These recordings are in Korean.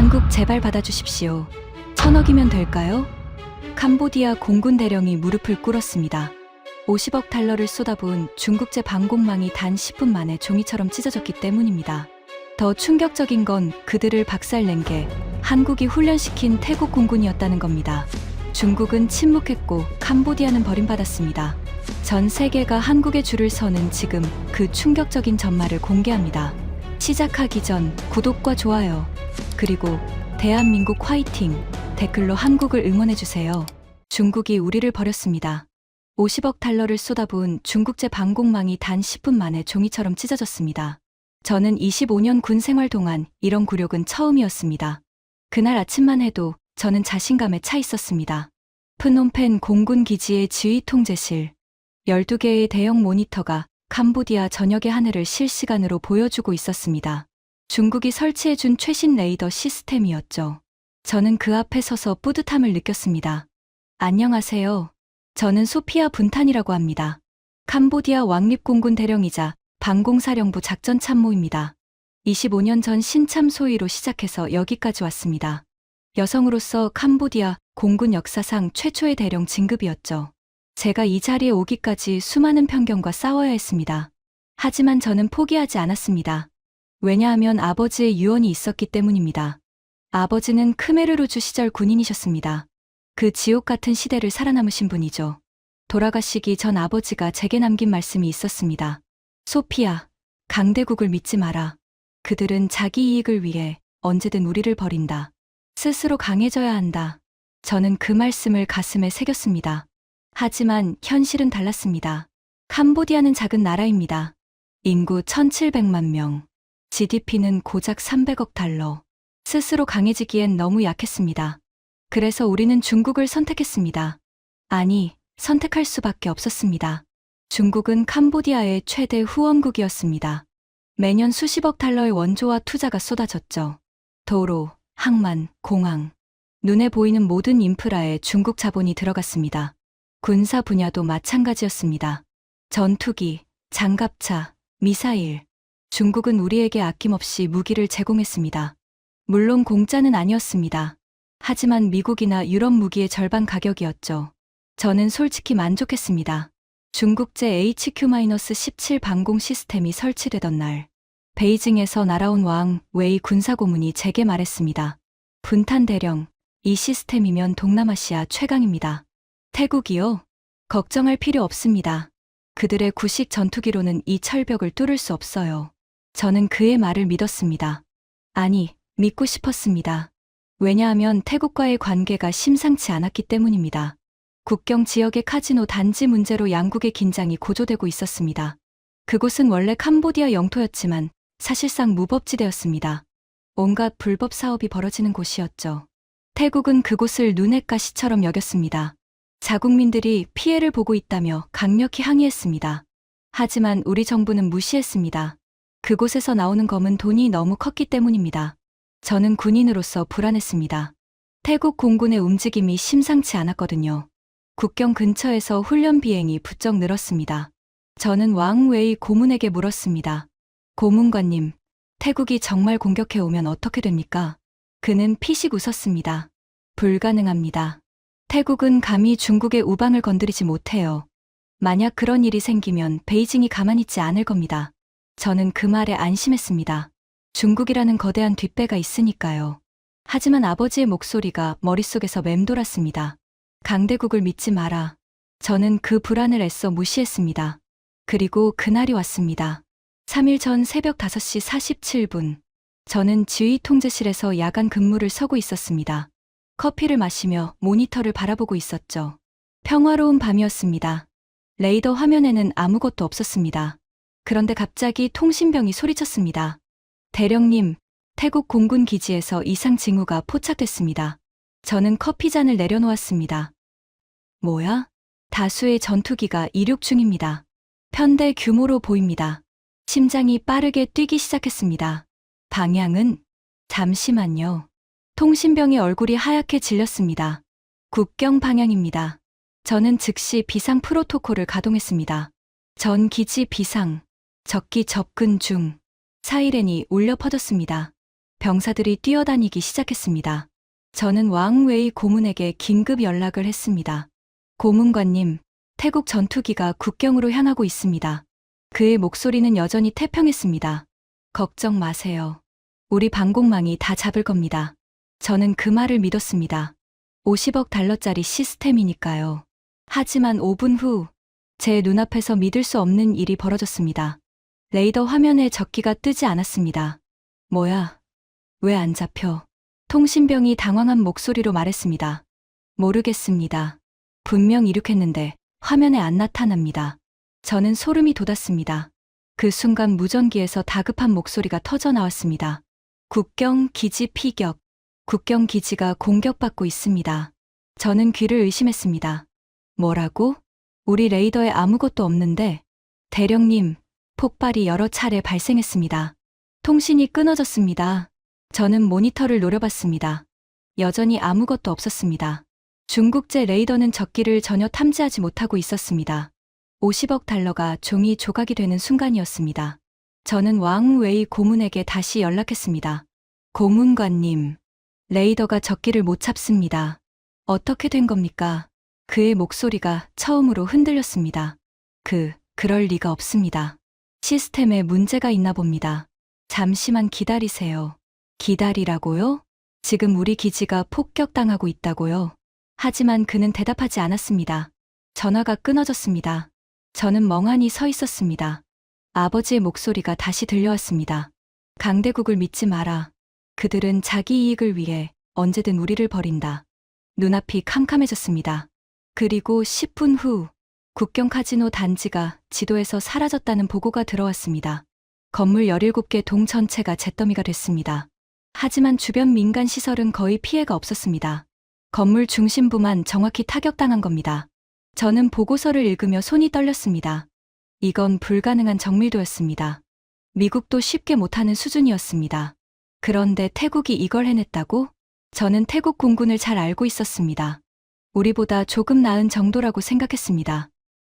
한국 제발 받아주십시오. 1,000억이면 될까요? 캄보디아 공군 대령이 무릎을 꿇었습니다. 50억 달러를 쏟아부은 중국제 방공망이 단 10분 만에 종이처럼 찢어졌기 때문입니다. 더 충격적인 건 그들을 박살낸 게 한국이 훈련시킨 태국 공군이었다는 겁니다. 중국은 침묵했고 캄보디아는 버림받았습니다. 전 세계가 한국의 줄을 서는 지금 그 충격적인 전말을 공개합니다. 시작하기 전 구독과 좋아요, 그리고 대한민국 화이팅 댓글로 한국을 응원해주세요. 중국이 우리를 버렸습니다. 50억 달러를 쏟아부은 중국제 방공망이 단 10분 만에 종이처럼 찢어졌습니다. 저는 25년 군 생활 동안 이런 굴욕은 처음이었습니다. 그날 아침만 해도 저는 자신감에 차 있었습니다. 프놈펜 공군 기지의 지휘 통제실. 12개의 대형 모니터가 캄보디아 전역의 하늘을 실시간으로 보여주고 있었습니다. 중국이 설치해준 최신 레이더 시스템이었죠. 저는 그 앞에 서서 뿌듯함을 느꼈습니다. 안녕하세요. 저는 소피아 분탄이라고 합니다. 캄보디아 왕립공군 대령이자 방공사령부 작전참모입니다. 25년 전 신참 소위로 시작해서 여기까지 왔습니다. 여성으로서 캄보디아 공군 역사상 최초의 대령 진급이었죠. 제가 이 자리에 오기까지 수많은 편견과 싸워야 했습니다. 하지만 저는 포기하지 않았습니다. 왜냐하면 아버지의 유언이 있었기 때문입니다. 아버지는 크메르루주 시절 군인이셨습니다. 그 지옥 같은 시대를 살아남으신 분이죠. 돌아가시기 전 아버지가 제게 남긴 말씀이 있었습니다. 소피아, 강대국을 믿지 마라. 그들은 자기 이익을 위해 언제든 우리를 버린다. 스스로 강해져야 한다. 저는 그 말씀을 가슴에 새겼습니다. 하지만 현실은 달랐습니다. 캄보디아는 작은 나라입니다. 인구 1,700만 명. GDP는 고작 300억 달러. 스스로 강해지기엔 너무 약했습니다. 그래서 우리는 중국을 선택했습니다. 아니, 선택할 수밖에 없었습니다. 중국은 캄보디아의 최대 후원국이었습니다. 매년 수십억 달러의 원조와 투자가 쏟아졌죠. 도로, 항만, 공항. 눈에 보이는 모든 인프라에 중국 자본이 들어갔습니다. 군사 분야도 마찬가지였습니다. 전투기, 장갑차, 미사일. 중국은 우리에게 아낌없이 무기를 제공했습니다. 물론 공짜는 아니었습니다. 하지만 미국이나 유럽 무기의 절반 가격이었죠. 저는 솔직히 만족했습니다. 중국제 HQ-17 방공 시스템이 설치되던 날, 베이징에서 날아온 왕 웨이 군사고문이 제게 말했습니다. 분탄 대령, 이 시스템이면 동남아시아 최강입니다. 태국이요? 걱정할 필요 없습니다. 그들의 구식 전투기로는 이 철벽을 뚫을 수 없어요. 저는 그의 말을 믿었습니다. 아니, 믿고 싶었습니다. 왜냐하면 태국과의 관계가 심상치 않았기 때문입니다. 국경 지역의 카지노 단지 문제로 양국의 긴장이 고조되고 있었습니다. 그곳은 원래 캄보디아 영토였지만 사실상 무법지대였습니다. 온갖 불법 사업이 벌어지는 곳이었죠. 태국은 그곳을 눈의 가시처럼 여겼습니다. 자국민들이 피해를 보고 있다며 강력히 항의했습니다. 하지만 우리 정부는 무시했습니다. 그곳에서 나오는 검은 돈이 너무 컸기 때문입니다. 저는 군인으로서 불안했습니다. 태국 공군의 움직임이 심상치 않았거든요. 국경 근처에서 훈련 비행이 부쩍 늘었습니다. 저는 왕 웨이 고문에게 물었습니다. 고문관님, 태국이 정말 공격해 오면 어떻게 됩니까? 그는 피식 웃었습니다. 불가능합니다. 태국은 감히 중국의 우방을 건드리지 못해요. 만약 그런 일이 생기면 베이징이 가만히 있지 않을 겁니다. 저는 그 말에 안심했습니다. 중국이라는 거대한 뒷배가 있으니까요. 하지만 아버지의 목소리가 머릿속에서 맴돌았습니다. 강대국을 믿지 마라. 저는 그 불안을 애써 무시했습니다. 그리고 그날이 왔습니다. 3일 전 새벽 5시 47분. 저는 지휘 통제실에서 야간 근무를 서고 있었습니다. 커피를 마시며 모니터를 바라보고 있었죠. 평화로운 밤이었습니다. 레이더 화면에는 아무것도 없었습니다. 그런데 갑자기 통신병이 소리쳤습니다. 대령님, 태국 공군 기지에서 이상 징후가 포착됐습니다. 저는 커피잔을 내려놓았습니다. 뭐야? 다수의 전투기가 이륙 중입니다. 편대 규모로 보입니다. 심장이 빠르게 뛰기 시작했습니다. 방향은? 잠시만요. 통신병의 얼굴이 하얗게 질렸습니다. 국경 방향입니다. 저는 즉시 비상 프로토콜을 가동했습니다. 전 기지 비상, 적기 접근 중. 사이렌이 울려 퍼졌습니다. 병사들이 뛰어다니기 시작했습니다. 저는 왕웨이 고문에게 긴급 연락을 했습니다. 고문관님, 태국 전투기가 국경으로 향하고 있습니다. 그의 목소리는 여전히 태평했습니다. 걱정 마세요. 우리 방공망이 다 잡을 겁니다. 저는 그 말을 믿었습니다. 50억 달러짜리 시스템이니까요. 하지만 5분 후, 제 눈앞에서 믿을 수 없는 일이 벌어졌습니다. 레이더 화면에 적기가 뜨지 않았습니다. 뭐야? 왜 안 잡혀? 통신병이 당황한 목소리로 말했습니다. 모르겠습니다. 분명 이륙했는데 화면에 안 나타납니다. 저는 소름이 돋았습니다. 그 순간 무전기에서 다급한 목소리가 터져 나왔습니다. 국경 기지 피격. 국경 기지가 공격받고 있습니다. 저는 귀를 의심했습니다. 뭐라고? 우리 레이더에 아무것도 없는데. 대령님, 폭발이 여러 차례 발생했습니다. 통신이 끊어졌습니다. 저는 모니터를 노려봤습니다. 여전히 아무것도 없었습니다. 중국제 레이더는 적기를 전혀 탐지하지 못하고 있었습니다. 50억 달러가 종이 조각이 되는 순간이었습니다. 저는 왕웨이 고문에게 다시 연락했습니다. 고문관님, 레이더가 적기를 못 잡습니다. 어떻게 된 겁니까? 그의 목소리가 처음으로 흔들렸습니다. 그럴 리가 없습니다. 시스템에 문제가 있나 봅니다. 잠시만 기다리세요. 기다리라고요? 지금 우리 기지가 폭격당하고 있다고요? 하지만 그는 대답하지 않았습니다. 전화가 끊어졌습니다. 저는 멍하니 서 있었습니다. 아버지의 목소리가 다시 들려왔습니다. 강대국을 믿지 마라. 그들은 자기 이익을 위해 언제든 우리를 버린다. 눈앞이 캄캄해졌습니다. 그리고 10분 후 국경 카지노 단지가 지도에서 사라졌다는 보고가 들어왔습니다. 건물 17개 동 전체가 잿더미가 됐습니다. 하지만 주변 민간 시설은 거의 피해가 없었습니다. 건물 중심부만 정확히 타격당한 겁니다. 저는 보고서를 읽으며 손이 떨렸습니다. 이건 불가능한 정밀도였습니다. 미국도 쉽게 못하는 수준이었습니다. 그런데 태국이 이걸 해냈다고? 저는 태국 공군을 잘 알고 있었습니다. 우리보다 조금 나은 정도라고 생각했습니다.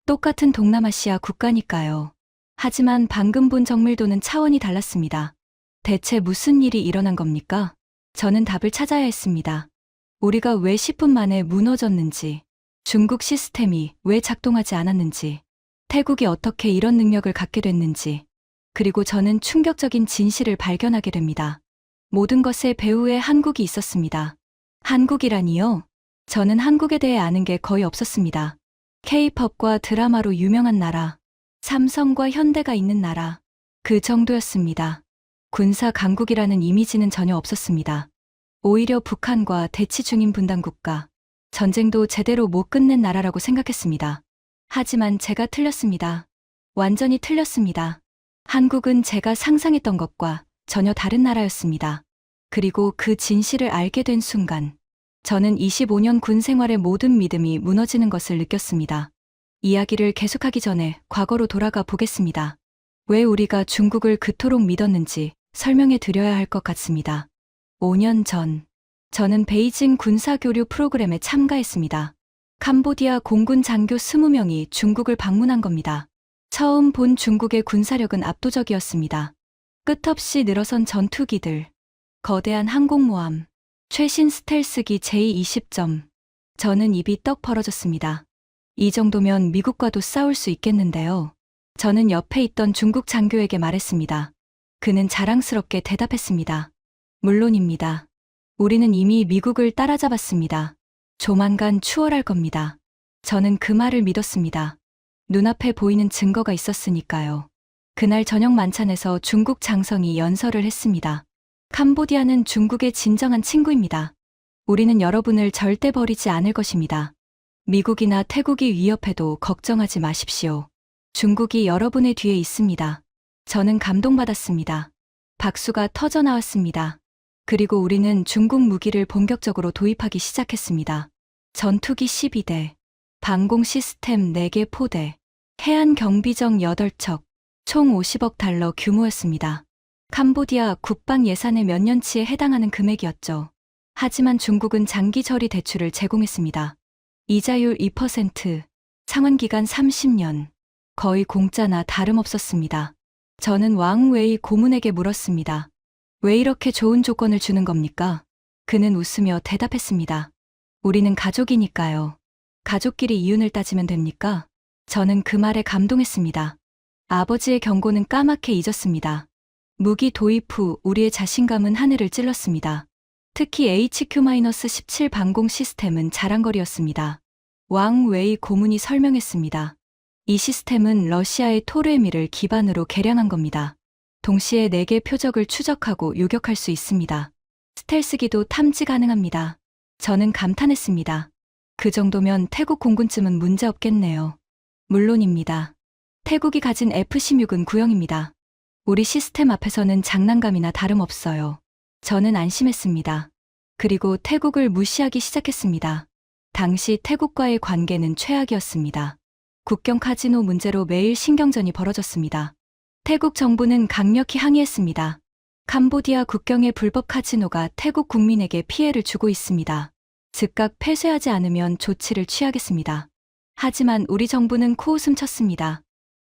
똑같은 동남아시아 국가니까요. 하지만 방금 본 정밀도는 차원이 달랐습니다. 대체 무슨 일이 일어난 겁니까? 저는 답을 찾아야 했습니다. 우리가 왜 10분 만에 무너졌는지, 중국 시스템이 왜 작동하지 않았는지, 태국이 어떻게 이런 능력을 갖게 됐는지, 그리고 저는 충격적인 진실을 발견하게 됩니다. 모든 것의 배후에 한국이 있었습니다. 한국이라니요? 저는 한국에 대해 아는 게 거의 없었습니다. K-팝과 드라마로 유명한 나라, 삼성과 현대가 있는 나라, 그 정도였습니다. 군사 강국이라는 이미지는 전혀 없었습니다. 오히려 북한과 대치 중인 분단국가, 전쟁도 제대로 못 끝낸 나라라고 생각했습니다. 하지만 제가 틀렸습니다. 완전히 틀렸습니다. 한국은 제가 상상했던 것과 전혀 다른 나라였습니다. 그리고 그 진실을 알게 된 순간, 저는 25년 군 생활의 모든 믿음이 무너지는 것을 느꼈습니다. 이야기를 계속하기 전에 과거로 돌아가 보겠습니다. 왜 우리가 중국을 그토록 믿었는지 설명해 드려야 할 것 같습니다. 5년 전, 저는 베이징 군사교류 프로그램에 참가했습니다. 캄보디아 공군 장교 20명이 중국을 방문한 겁니다. 처음 본 중국의 군사력은 압도적이었습니다. 끝없이 늘어선 전투기들, 거대한 항공모함, 최신 스텔스기 J-20점. 저는 입이 떡 벌어졌습니다. 이 정도면 미국과도 싸울 수 있겠는데요. 저는 옆에 있던 중국 장교에게 말했습니다. 그는 자랑스럽게 대답했습니다. 물론입니다. 우리는 이미 미국을 따라잡았습니다. 조만간 추월할 겁니다. 저는 그 말을 믿었습니다. 눈앞에 보이는 증거가 있었으니까요. 그날 저녁 만찬에서 중국 장성이 연설을 했습니다. 캄보디아는 중국의 진정한 친구입니다. 우리는 여러분을 절대 버리지 않을 것입니다. 미국이나 태국이 위협해도 걱정하지 마십시오. 중국이 여러분의 뒤에 있습니다. 저는 감동받았습니다. 박수가 터져 나왔습니다. 그리고 우리는 중국 무기를 본격적으로 도입하기 시작했습니다. 전투기 12대, 방공 시스템 4개 포대, 해안 경비정 8척, 총 50억 달러 규모였습니다. 캄보디아 국방 예산의 몇 년치에 해당하는 금액이었죠. 하지만 중국은 장기 처리 대출을 제공했습니다. 이자율 2%, 상환기간 30년, 거의 공짜나 다름없었습니다. 저는 왕웨이 고문에게 물었습니다. 왜 이렇게 좋은 조건을 주는 겁니까? 그는 웃으며 대답했습니다. 우리는 가족이니까요. 가족끼리 이윤을 따지면 됩니까? 저는 그 말에 감동했습니다. 아버지의 경고는 까맣게 잊었습니다. 무기 도입 후 우리의 자신감은 하늘을 찔렀습니다. 특히 HQ-17 방공 시스템은 자랑거리였습니다. 왕 웨이 고문이 설명했습니다. 이 시스템은 러시아의 토르에미를 기반으로 개량한 겁니다. 동시에 4개 표적을 추적하고 요격할 수 있습니다. 스텔스기도 탐지 가능합니다. 저는 감탄했습니다. 그 정도면 태국 공군쯤은 문제없겠네요. 물론입니다. 태국이 가진 F-16은 구형입니다. 우리 시스템 앞에서는 장난감이나 다름없어요. 저는 안심했습니다. 그리고 태국을 무시하기 시작했습니다. 당시 태국과의 관계는 최악이었습니다. 국경 카지노 문제로 매일 신경전이 벌어졌습니다. 태국 정부는 강력히 항의했습니다. 캄보디아 국경의 불법 카지노가 태국 국민에게 피해를 주고 있습니다. 즉각 폐쇄하지 않으면 조치를 취하겠습니다. 하지만 우리 정부는 코웃음 쳤습니다.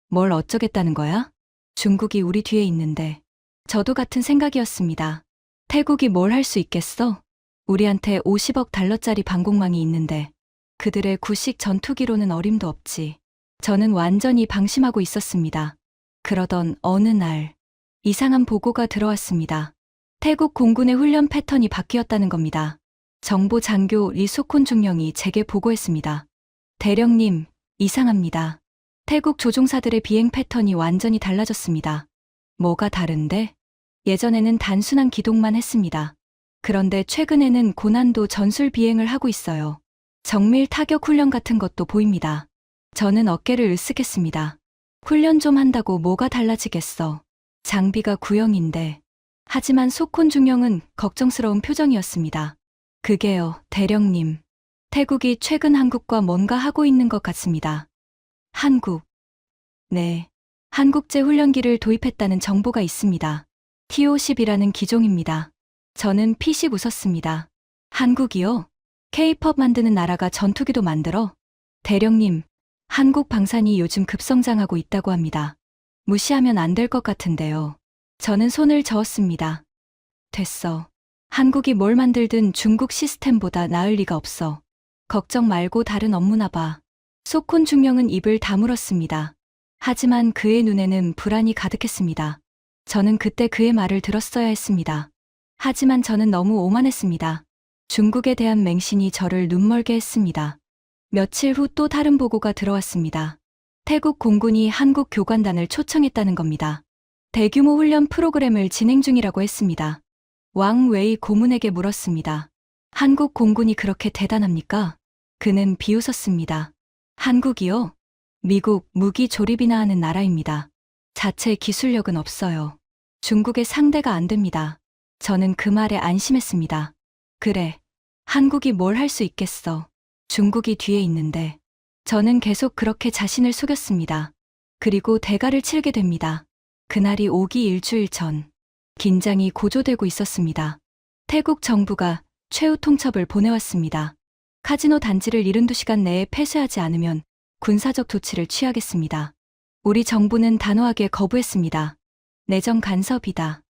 뭘 어쩌겠다는 거야? 중국이 우리 뒤에 있는데. 저도 같은 생각이었습니다. 태국이 뭘 할 수 있겠어? 우리한테 50억 달러짜리 방공망이 있는데 그들의 구식 전투기로는 어림도 없지. 저는 완전히 방심하고 있었습니다. 그러던 어느 날 이상한 보고가 들어왔습니다. 태국 공군의 훈련 패턴이 바뀌었다는 겁니다. 정보 장교 리소콘 중령이 제게 보고했습니다. 대령님, 이상합니다. 태국 조종사들의 비행 패턴이 완전히 달라졌습니다. 뭐가 다른데? 예전에는 단순한 기동만 했습니다. 그런데 최근에는 고난도 전술 비행을 하고 있어요. 정밀 타격 훈련 같은 것도 보입니다. 저는 어깨를 으쓱했습니다. 훈련 좀 한다고 뭐가 달라지겠어. 장비가 구형인데. 하지만 소콘 중령은 걱정스러운 표정이었습니다. 그게요, 대령님. 태국이 최근 한국과 뭔가 하고 있는 것 같습니다. 한국. 네. 한국제 훈련기를 도입했다는 정보가 있습니다. T-50이라는 기종입니다. 저는 피식 웃었습니다. 한국이요? K-POP 만드는 나라가 전투기도 만들어? 대령님, 한국 방산이 요즘 급성장하고 있다고 합니다. 무시하면 안 될 것 같은데요. 저는 손을 저었습니다. 됐어. 한국이 뭘 만들든 중국 시스템보다 나을 리가 없어. 걱정 말고 다른 업무나 봐. 소콘 중령은 입을 다물었습니다. 하지만 그의 눈에는 불안이 가득했습니다. 저는 그때 그의 말을 들었어야 했습니다. 하지만 저는 너무 오만했습니다. 중국에 대한 맹신이 저를 눈멀게 했습니다. 며칠 후 또 다른 보고가 들어왔습니다. 태국 공군이 한국 교관단을 초청했다는 겁니다. 대규모 훈련 프로그램을 진행 중이라고 했습니다. 왕 웨이 고문에게 물었습니다. 한국 공군이 그렇게 대단합니까? 그는 비웃었습니다. 한국이요? 미국 무기 조립이나 하는 나라입니다. 자체 기술력은 없어요. 중국의 상대가 안 됩니다. 저는 그 말에 안심했습니다. 그래, 한국이 뭘 할 수 있겠어. 중국이 뒤에 있는데. 저는 계속 그렇게 자신을 속였습니다. 그리고 대가를 치르게 됩니다. 그날이 오기 일주일 전. 긴장이 고조되고 있었습니다. 태국 정부가 최후 통첩을 보내왔습니다. 카지노 단지를 72시간 내에 폐쇄하지 않으면 군사적 조치를 취하겠습니다. 우리 정부는 단호하게 거부했습니다. 내정 간섭이다.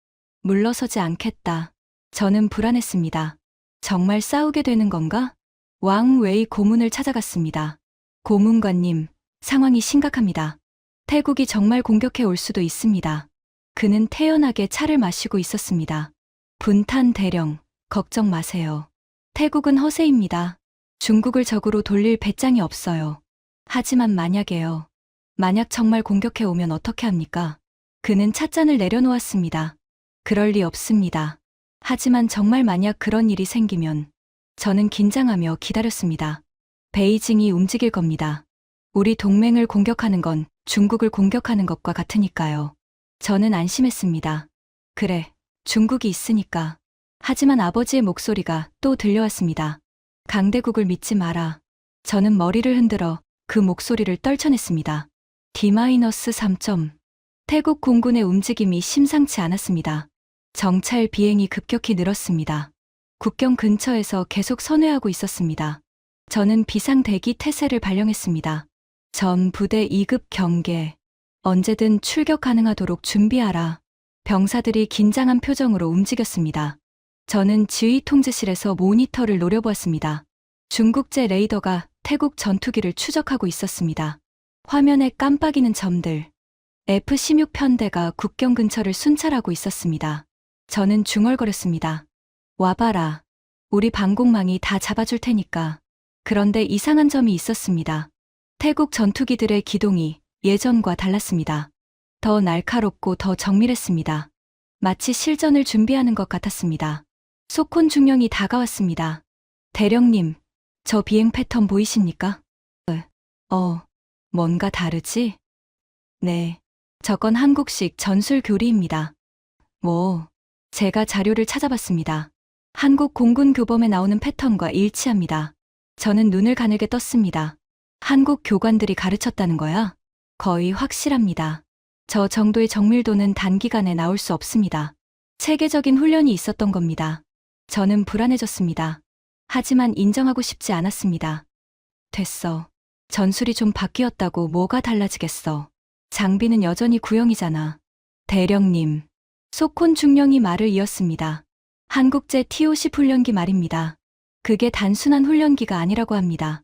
물러서지 않겠다. 저는 불안했습니다. 정말 싸우게 되는 건가? 왕 웨이 고문을 찾아갔습니다. 고문관님, 상황이 심각합니다. 태국이 정말 공격해 올 수도 있습니다. 그는 태연하게 차를 마시고 있었습니다. 분탄 대령, 걱정 마세요. 태국은 허세입니다. 중국을 적으로 돌릴 배짱이 없어요. 하지만 만약에요. 만약 정말 공격해 오면 어떻게 합니까? 그는 찻잔을 내려놓았습니다. 그럴 리 없습니다. 하지만 정말 만약 그런 일이 생기면 저는 긴장하며 기다렸습니다. 베이징이 움직일 겁니다. 우리 동맹을 공격하는 건 중국을 공격하는 것과 같으니까요. 저는 안심했습니다. 그래, 중국이 있으니까. 하지만 아버지의 목소리가 또 들려왔습니다. 강대국을 믿지 마라. 저는 머리를 흔들어 그 목소리를 떨쳐냈습니다. D-3점. 태국 공군의 움직임이 심상치 않았습니다. 정찰 비행이 급격히 늘었습니다. 국경 근처에서 계속 선회하고 있었습니다. 저는 비상 대기 태세를 발령했습니다. 전 부대 2급 경계. 언제든 출격 가능하도록 준비하라. 병사들이 긴장한 표정으로 움직였습니다. 저는 지휘 통제실에서 모니터를 노려보았습니다. 중국제 레이더가 태국 전투기를 추적하고 있었습니다. 화면에 깜빡이는 점들. F-16 편대가 국경 근처를 순찰하고 있었습니다. 저는 중얼거렸습니다. 와봐라. 우리 방공망이 다 잡아줄 테니까. 그런데 이상한 점이 있었습니다. 태국 전투기들의 기동이 예전과 달랐습니다. 더 날카롭고 더 정밀했습니다. 마치 실전을 준비하는 것 같았습니다. 소콘 중령이 다가왔습니다. 대령님, 저 비행 패턴 보이십니까? 뭔가 다르지? 네, 저건 한국식 전술 교리입니다. 제가 자료를 찾아봤습니다. 한국 공군 교범에 나오는 패턴과 일치합니다. 저는 눈을 가늘게 떴습니다. 한국 교관들이 가르쳤다는 거야? 거의 확실합니다. 저 정도의 정밀도는 단기간에 나올 수 없습니다. 체계적인 훈련이 있었던 겁니다. 저는 불안해졌습니다. 하지만 인정하고 싶지 않았습니다. 됐어. 전술이 좀 바뀌었다고 뭐가 달라지겠어. 장비는 여전히 구형이잖아. 대령님. 소콘 중령이 말을 이었습니다. 한국제 T-50 훈련기 말입니다. 그게 단순한 훈련기가 아니라고 합니다.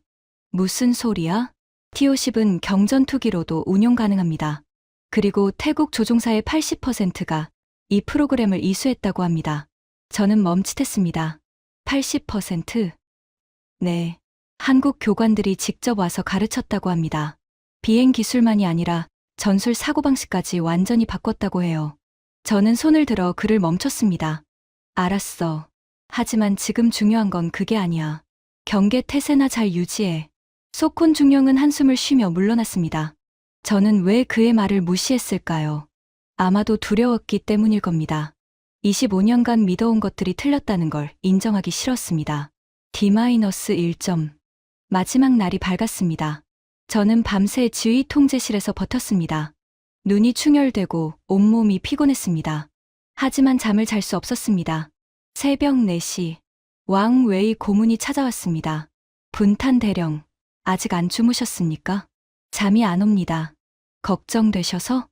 무슨 소리야? T-50은 경전투기로도 운용 가능합니다. 그리고 태국 조종사의 80%가 이 프로그램을 이수했다고 합니다. 저는 멈칫했습니다. 80%? 네. 한국 교관들이 직접 와서 가르쳤다고 합니다. 비행 기술만이 아니라 전술 사고방식까지 완전히 바꿨다고 해요. 저는 손을 들어 그를 멈췄습니다. 알았어. 하지만 지금 중요한 건 그게 아니야. 경계 태세나 잘 유지해. 소콘 중령은 한숨을 쉬며 물러났습니다. 저는 왜 그의 말을 무시했을까요? 아마도 두려웠기 때문일 겁니다. 25년간 믿어온 것들이 틀렸다는 걸 인정하기 싫었습니다. D-1점. 마지막 날이 밝았습니다. 저는 밤새 지휘 통제실에서 버텼습니다. 눈이 충혈되고 온몸이 피곤했습니다. 하지만 잠을 잘 수 없었습니다. 새벽 4시, 왕 웨이 고문이 찾아왔습니다. 분탄 대령, 아직 안 주무셨습니까? 잠이 안 옵니다. 걱정되셔서?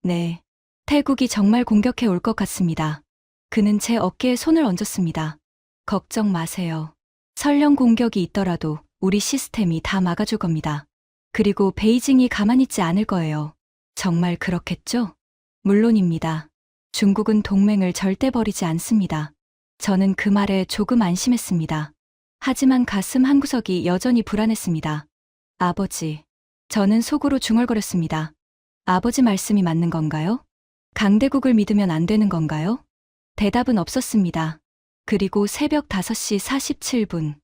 네, 태국이 정말 공격해 올 것 같습니다. 그는 제 어깨에 손을 얹었습니다. 걱정 마세요. 설령 공격이 있더라도 우리 시스템이 다 막아줄 겁니다. 그리고 베이징이 가만히 있지 않을 거예요. 정말 그렇겠죠? 물론입니다. 중국은 동맹을 절대 버리지 않습니다. 저는 그 말에 조금 안심했습니다. 하지만 가슴 한구석이 여전히 불안했습니다. 아버지. 저는 속으로 중얼거렸습니다. 아버지 말씀이 맞는 건가요? 강대국을 믿으면 안 되는 건가요? 대답은 없었습니다. 그리고 새벽 5시 47분.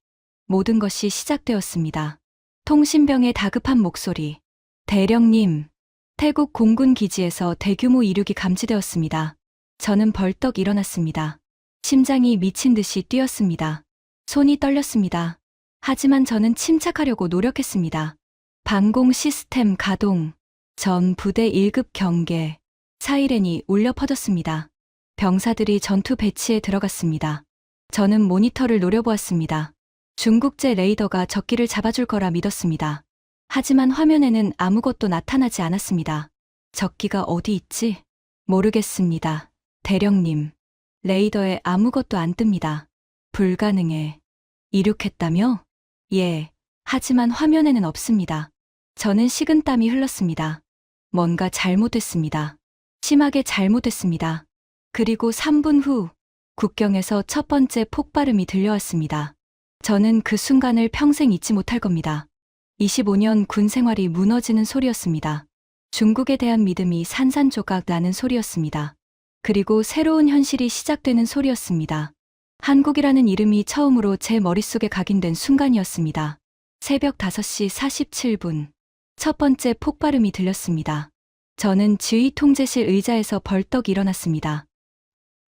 모든 것이 시작되었습니다. 통신병의 다급한 목소리. 대령님. 태국 공군 기지에서 대규모 이륙이 감지되었습니다. 저는 벌떡 일어났습니다. 심장이 미친 듯이 뛰었습니다. 손이 떨렸습니다. 하지만 저는 침착하려고 노력했습니다. 방공 시스템 가동. 전 부대 1급 경계. 사이렌이 울려 퍼졌습니다. 병사들이 전투 배치에 들어갔습니다. 저는 모니터를 노려보았습니다. 중국제 레이더가 적기를 잡아줄 거라 믿었습니다. 하지만 화면에는 아무것도 나타나지 않았습니다. 적기가 어디 있지? 모르겠습니다. 대령님. 레이더에 아무것도 안 뜹니다. 불가능해. 이륙했다며? 예. 하지만 화면에는 없습니다. 저는 식은땀이 흘렀습니다. 뭔가 잘못했습니다. 심하게 잘못했습니다. 그리고 3분 후 국경에서 첫 번째 폭발음이 들려왔습니다. 저는 그 순간을 평생 잊지 못할 겁니다. 25년 군 생활이 무너지는 소리였습니다. 중국에 대한 믿음이 산산조각 나는 소리였습니다. 그리고 새로운 현실이 시작되는 소리였습니다. 한국이라는 이름이 처음으로 제 머릿속에 각인된 순간이었습니다. 새벽 5시 47분. 첫 번째 폭발음이 들렸습니다. 저는 지휘 통제실 의자에서 벌떡 일어났습니다.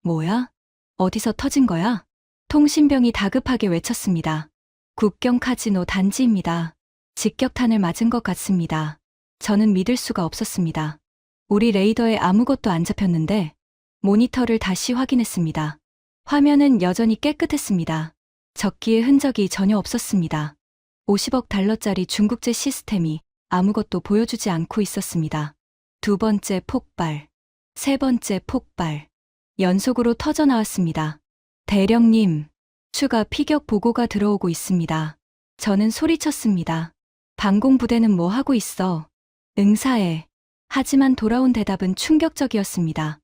뭐야? 어디서 터진 거야? 통신병이 다급하게 외쳤습니다. 국경 카지노 단지입니다. 직격탄을 맞은 것 같습니다. 저는 믿을 수가 없었습니다. 우리 레이더에 아무것도 안 잡혔는데 모니터를 다시 확인했습니다. 화면은 여전히 깨끗했습니다. 적기의 흔적이 전혀 없었습니다. 50억 달러짜리 중국제 시스템이 아무것도 보여주지 않고 있었습니다. 두 번째 폭발. 세 번째 폭발. 연속으로 터져 나왔습니다. 대령님, 추가 피격 보고가 들어오고 있습니다. 저는 소리쳤습니다. 방공부대는 뭐 하고 있어? 응사해. 하지만 돌아온 대답은 충격적이었습니다.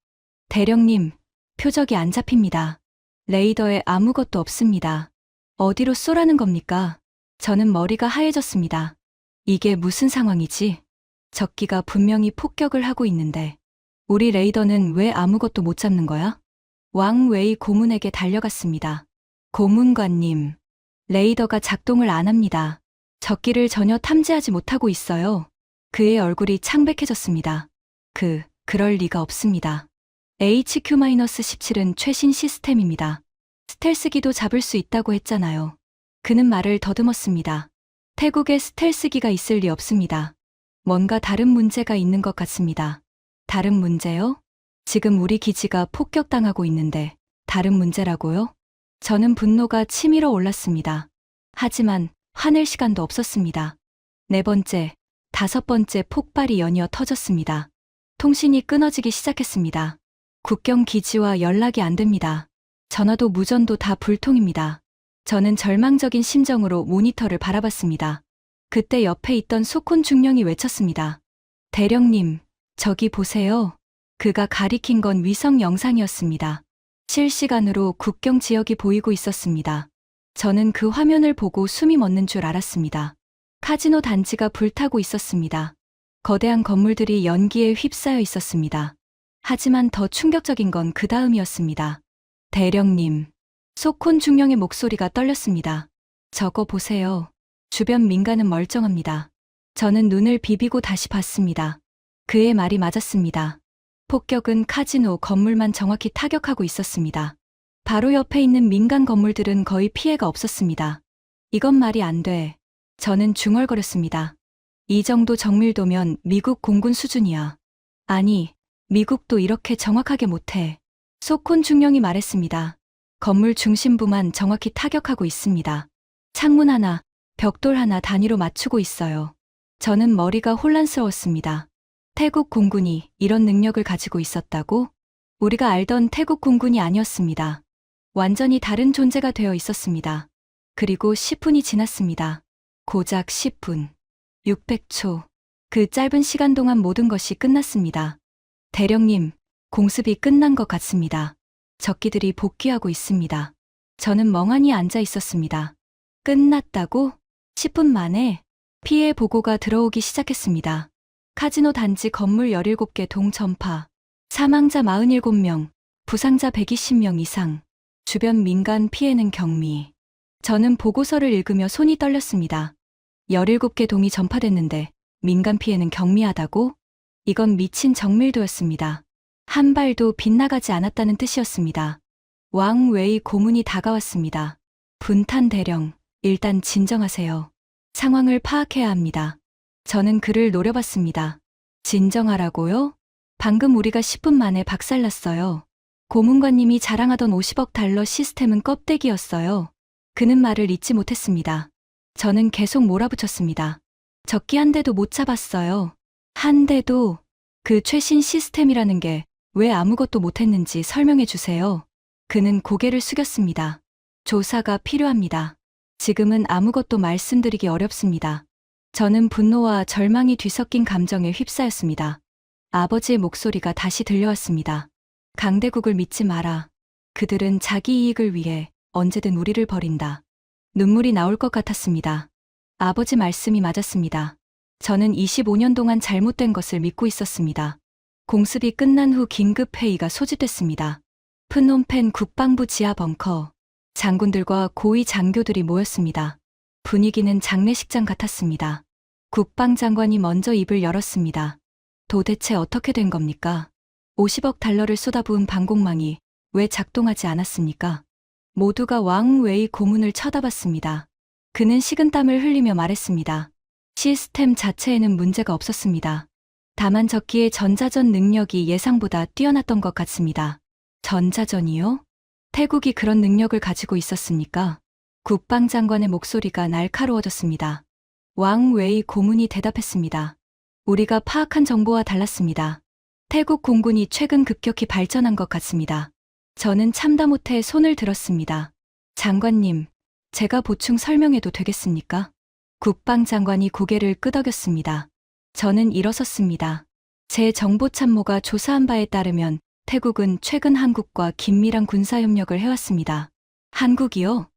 대령님, 표적이 안 잡힙니다. 레이더에 아무것도 없습니다. 어디로 쏘라는 겁니까? 저는 머리가 하얘졌습니다. 이게 무슨 상황이지? 적기가 분명히 폭격을 하고 있는데 우리 레이더는 왜 아무것도 못 잡는 거야? 왕웨이 고문에게 달려갔습니다. 고문관님, 레이더가 작동을 안 합니다. 적기를 전혀 탐지하지 못하고 있어요. 그의 얼굴이 창백해졌습니다. 그럴 리가 없습니다. HQ-17은 최신 시스템입니다. 스텔스기도 잡을 수 있다고 했잖아요. 그는 말을 더듬었습니다. 태국에 스텔스기가 있을 리 없습니다. 뭔가 다른 문제가 있는 것 같습니다. 다른 문제요? 지금 우리 기지가 폭격당하고 있는데 다른 문제라고요? 저는 분노가 치밀어 올랐습니다. 하지만 화낼 시간도 없었습니다. 네 번째, 다섯 번째 폭발이 연이어 터졌습니다. 통신이 끊어지기 시작했습니다. 국경 기지와 연락이 안 됩니다. 전화도 무전도 다 불통입니다. 저는 절망적인 심정으로 모니터를 바라봤습니다. 그때 옆에 있던 소콘 중령이 외쳤습니다. 대령님, 저기 보세요. 그가 가리킨 건 위성 영상이었습니다. 실시간으로 국경 지역이 보이고 있었습니다. 저는 그 화면을 보고 숨이 멎는 줄 알았습니다. 카지노 단지가 불타고 있었습니다. 거대한 건물들이 연기에 휩싸여 있었습니다. 하지만 더 충격적인 건 그 다음이었습니다. 대령님, 소콘 중령의 목소리가 떨렸습니다. 저거 보세요. 주변 민가는 멀쩡합니다. 저는 눈을 비비고 다시 봤습니다. 그의 말이 맞았습니다. 폭격은 카지노 건물만 정확히 타격하고 있었습니다. 바로 옆에 있는 민간 건물들은 거의 피해가 없었습니다. 이건 말이 안 돼. 저는 중얼거렸습니다. 이 정도 정밀도면 미국 공군 수준이야. 아니, 미국도 이렇게 정확하게 못해. 소콘 중령이 말했습니다. 건물 중심부만 정확히 타격하고 있습니다. 창문 하나, 벽돌 하나 단위로 맞추고 있어요. 저는 머리가 혼란스러웠습니다. 태국 공군이 이런 능력을 가지고 있었다고? 우리가 알던 태국 공군이 아니었습니다. 완전히 다른 존재가 되어 있었습니다. 그리고 10분이 지났습니다. 고작 10분. 600초. 그 짧은 시간 동안 모든 것이 끝났습니다. 대령님, 공습이 끝난 것 같습니다. 적기들이 복귀하고 있습니다. 저는 멍하니 앉아 있었습니다. 끝났다고? 10분 만에 피해 보고가 들어오기 시작했습니다. 카지노 단지 건물 17개 동전파, 사망자 47명, 부상자 120명 이상, 주변 민간 피해는 경미. 저는 보고서를 읽으며 손이 떨렸습니다. 17개 동이 전파됐는데 민간 피해는 경미하다고? 이건 미친 정밀도였습니다. 한 발도 빗나가지 않았다는 뜻이었습니다. 왕웨이 고문이 다가왔습니다. 분탄 대령, 일단 진정하세요. 상황을 파악해야 합니다. 저는 그를 노려봤습니다. 진정하라고요? 방금 우리가 10분 만에 박살났어요. 고문관님이 자랑하던 50억 달러 시스템은 껍데기였어요. 그는 말을 잇지 못했습니다. 저는 계속 몰아붙였습니다. 적기 한 대도 못 잡았어요. 한 대도. 그 최신 시스템이라는 게 왜 아무것도 못했는지 설명해 주세요. 그는 고개를 숙였습니다. 조사가 필요합니다. 지금은 아무것도 말씀드리기 어렵습니다. 저는 분노와 절망이 뒤섞인 감정에 휩싸였습니다. 아버지의 목소리가 다시 들려왔습니다. 강대국을 믿지 마라. 그들은 자기 이익을 위해 언제든 우리를 버린다. 눈물이 나올 것 같았습니다. 아버지 말씀이 맞았습니다. 저는 25년 동안 잘못된 것을 믿고 있었습니다. 공습이 끝난 후 긴급회의가 소집됐습니다. 프놈펜 국방부 지하 벙커. 장군들과 고위 장교들이 모였습니다. 분위기는 장례식장 같았습니다. 국방장관이 먼저 입을 열었습니다. 도대체 어떻게 된 겁니까? 50억 달러를 쏟아부은 방공망이 왜 작동하지 않았습니까? 모두가 왕웨이 고문을 쳐다봤습니다. 그는 식은땀을 흘리며 말했습니다. 시스템 자체에는 문제가 없었습니다. 다만 적기의 전자전 능력이 예상보다 뛰어났던 것 같습니다. 전자전이요? 태국이 그런 능력을 가지고 있었습니까? 국방장관의 목소리가 날카로워졌습니다. 왕웨이 고문이 대답했습니다. 우리가 파악한 정보와 달랐습니다. 태국 공군이 최근 급격히 발전한 것 같습니다. 저는 참다 못해 손을 들었습니다. 장관님, 제가 보충 설명해도 되겠습니까? 국방장관이 고개를 끄덕였습니다. 저는 일어섰습니다. 제 정보참모가 조사한 바에 따르면 태국은 최근 한국과 긴밀한 군사협력을 해왔습니다. 한국이요?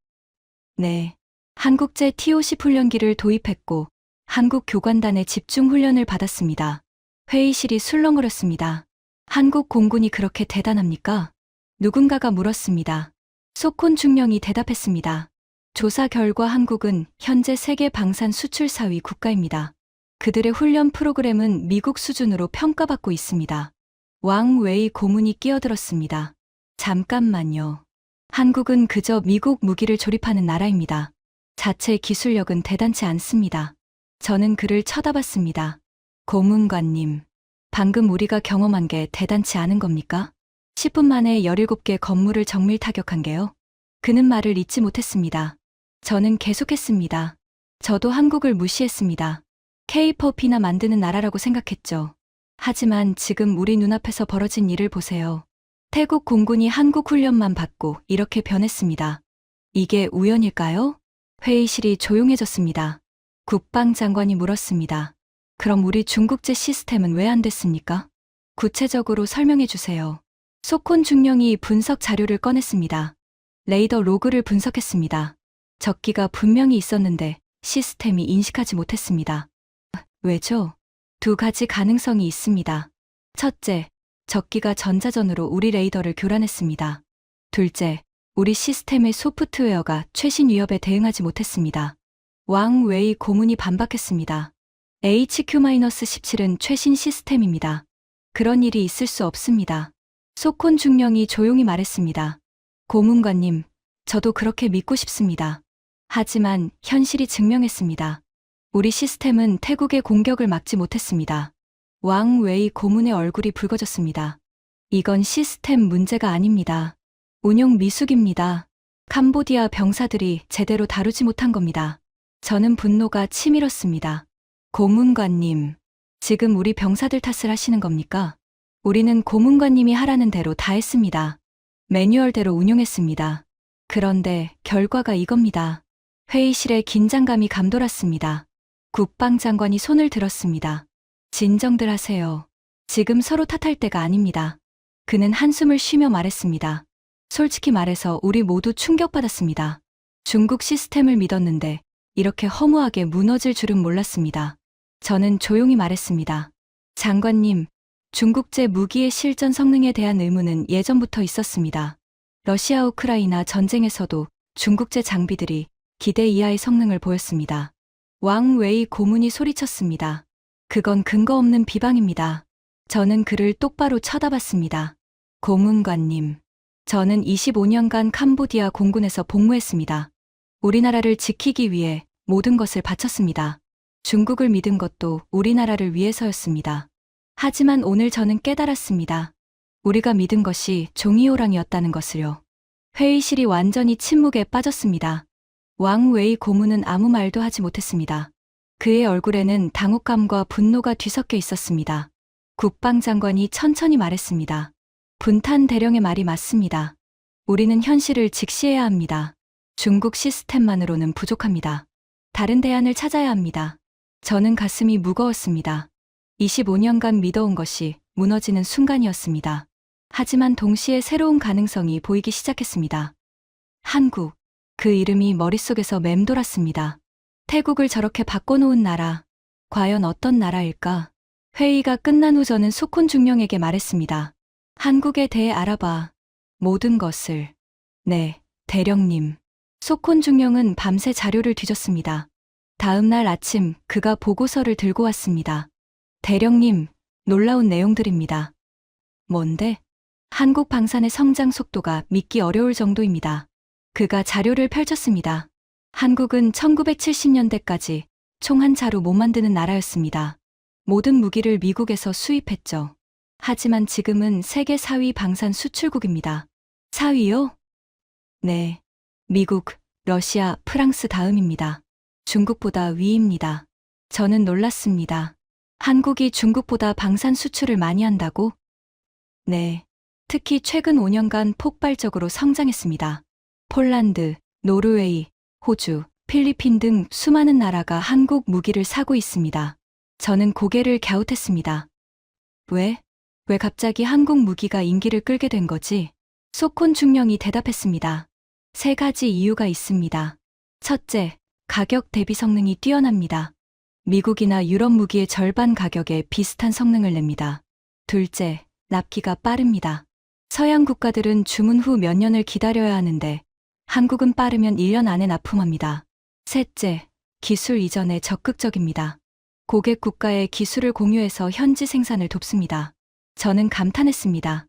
네. 한국제 TOC 훈련기를 도입했고 한국 교관단의 집중 훈련을 받았습니다. 회의실이 술렁거렸습니다. 한국 공군이 그렇게 대단합니까? 누군가가 물었습니다. 소콘 중령이 대답했습니다. 조사 결과 한국은 현재 세계 방산 수출 4위 국가입니다. 그들의 훈련 프로그램은 미국 수준으로 평가받고 있습니다. 왕 웨이 고문이 끼어들었습니다. 잠깐만요. 한국은 그저 미국 무기를 조립하는 나라입니다. 자체 기술력은 대단치 않습니다. 저는 그를 쳐다봤습니다. 고문관님, 방금 우리가 경험한 게 대단치 않은 겁니까? 10분 만에 17개 건물을 정밀 타격한 게요. 그는 말을 잇지 못했습니다. 저는 계속했습니다. 저도 한국을 무시했습니다. K-팝이나 만드는 나라라고 생각했죠. 하지만 지금 우리 눈앞에서 벌어진 일을 보세요. 태국 공군이 한국 훈련만 받고 이렇게 변했습니다. 이게 우연일까요? 회의실이 조용해졌습니다. 국방장관이 물었습니다. 그럼 우리 중국제 시스템은 왜 안 됐습니까? 구체적으로 설명해 주세요. 소콘 중령이 분석 자료를 꺼냈습니다. 레이더 로그를 분석했습니다. 적기가 분명히 있었는데 시스템이 인식하지 못했습니다. 왜죠? 두 가지 가능성이 있습니다. 첫째, 적기가 전자전으로 우리 레이더를 교란했습니다. 둘째, 우리 시스템의 소프트웨어가 최신 위협에 대응하지 못했습니다. 왕 웨이 고문이 반박했습니다. HQ-17은 최신 시스템입니다. 그런 일이 있을 수 없습니다. 소콘 중령이 조용히 말했습니다. 고문관님, 저도 그렇게 믿고 싶습니다. 하지만 현실이 증명했습니다. 우리 시스템은 태국의 공격을 막지 못했습니다. 왕 웨이 고문의 얼굴이 붉어졌습니다. 이건 시스템 문제가 아닙니다. 운용 미숙입니다. 캄보디아 병사들이 제대로 다루지 못한 겁니다. 저는 분노가 치밀었습니다. 고문관님, 지금 우리 병사들 탓을 하시는 겁니까? 우리는 고문관님이 하라는 대로 다 했습니다. 매뉴얼대로 운용했습니다. 그런데 결과가 이겁니다. 회의실에 긴장감이 감돌았습니다. 국방장관이 손을 들었습니다. 진정들 하세요. 지금 서로 탓할 때가 아닙니다. 그는 한숨을 쉬며 말했습니다. 솔직히 말해서 우리 모두 충격받았습니다. 중국 시스템을 믿었는데 이렇게 허무하게 무너질 줄은 몰랐습니다. 저는 조용히 말했습니다. 장관님, 중국제 무기의 실전 성능에 대한 의문은 예전부터 있었습니다. 러시아 우크라이나 전쟁에서도 중국제 장비들이 기대 이하의 성능을 보였습니다. 왕 웨이 고문이 소리쳤습니다. 그건 근거 없는 비방입니다. 저는 그를 똑바로 쳐다봤습니다. 고문관님, 저는 25년간 캄보디아 공군에서 복무했습니다. 우리나라를 지키기 위해 모든 것을 바쳤습니다. 중국을 믿은 것도 우리나라를 위해서였습니다. 하지만 오늘 저는 깨달았습니다. 우리가 믿은 것이 종이호랑이였다는 것을요. 회의실이 완전히 침묵에 빠졌습니다. 왕 웨이 고문은 아무 말도 하지 못했습니다. 그의 얼굴에는 당혹감과 분노가 뒤섞여 있었습니다. 국방장관이 천천히 말했습니다. 분탄 대령의 말이 맞습니다. 우리는 현실을 직시해야 합니다. 중국 시스템만으로는 부족합니다. 다른 대안을 찾아야 합니다. 저는 가슴이 무거웠습니다. 25년간 믿어온 것이 무너지는 순간이었습니다. 하지만 동시에 새로운 가능성이 보이기 시작했습니다. 한국, 그 이름이 머릿속에서 맴돌았습니다. 태국을 저렇게 바꿔놓은 나라, 과연 어떤 나라일까? 회의가 끝난 후 저는 소콘 중령에게 말했습니다. 한국에 대해 알아봐. 모든 것을. 네, 대령님. 소콘 중령은 밤새 자료를 뒤졌습니다. 다음 날 아침 그가 보고서를 들고 왔습니다. 대령님, 놀라운 내용들입니다. 뭔데? 한국 방산의 성장 속도가 믿기 어려울 정도입니다. 그가 자료를 펼쳤습니다. 한국은 1970년대까지 총 한 자루 못 만드는 나라였습니다. 모든 무기를 미국에서 수입했죠. 하지만 지금은 세계 4위 방산 수출국입니다. 4위요? 네. 미국, 러시아, 프랑스 다음입니다. 중국보다 위입니다. 저는 놀랐습니다. 한국이 중국보다 방산 수출을 많이 한다고? 네. 특히 최근 5년간 폭발적으로 성장했습니다. 폴란드, 노르웨이, 호주, 필리핀 등 수많은 나라가 한국 무기를 사고 있습니다. 저는 고개를 갸웃했습니다. 왜? 왜 갑자기 한국 무기가 인기를 끌게 된 거지? 소콘 중령이 대답했습니다. 3가지 이유가 있습니다. 첫째, 가격 대비 성능이 뛰어납니다. 미국이나 유럽 무기의 절반 가격에 비슷한 성능을 냅니다. 둘째, 납기가 빠릅니다. 서양 국가들은 주문 후 몇 년을 기다려야 하는데 한국은 빠르면 1년 안에 납품합니다. 셋째, 기술 이전에 적극적입니다. 고객 국가의 기술을 공유해서 현지 생산을 돕습니다. 저는 감탄했습니다.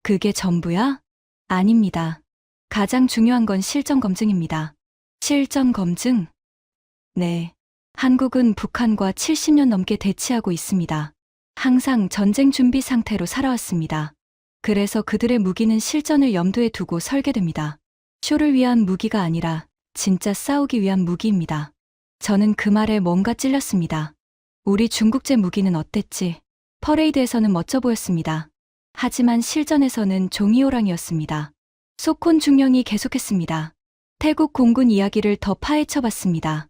그게 전부야? 아닙니다. 가장 중요한 건 실전 검증입니다. 실전 검증? 네. 한국은 북한과 70년 넘게 대치하고 있습니다. 항상 전쟁 준비 상태로 살아왔습니다. 그래서 그들의 무기는 실전을 염두에 두고 설계됩니다. 쇼를 위한 무기가 아니라 진짜 싸우기 위한 무기입니다. 저는 그 말에 뭔가 찔렸습니다. 우리 중국제 무기는 어땠지? 퍼레이드에서는 멋져 보였습니다. 하지만 실전에서는 종이호랑이였습니다. 소콘 중령이 계속했습니다. 태국 공군 이야기를 더 파헤쳐봤습니다.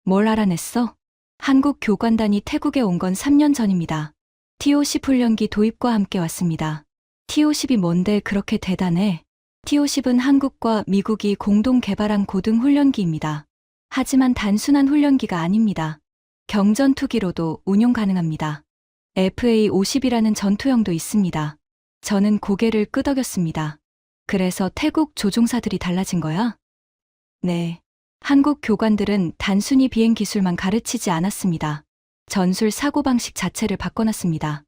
뭘 알아냈어? 한국 교관단이 태국에 온 건 3년 전입니다. T-50 훈련기 도입과 함께 왔습니다. T-50이 뭔데 그렇게 대단해? T-50은 한국과 미국이 공동 개발한 고등 훈련기입니다. 하지만 단순한 훈련기가 아닙니다. 경전투기로도 운용 가능합니다. FA-50이라는 전투형도 있습니다. 저는 고개를 끄덕였습니다. 그래서 태국 조종사들이 달라진 거야? 네. 한국 교관들은 단순히 비행 기술만 가르치지 않았습니다. 전술 사고방식 자체를 바꿔놨습니다.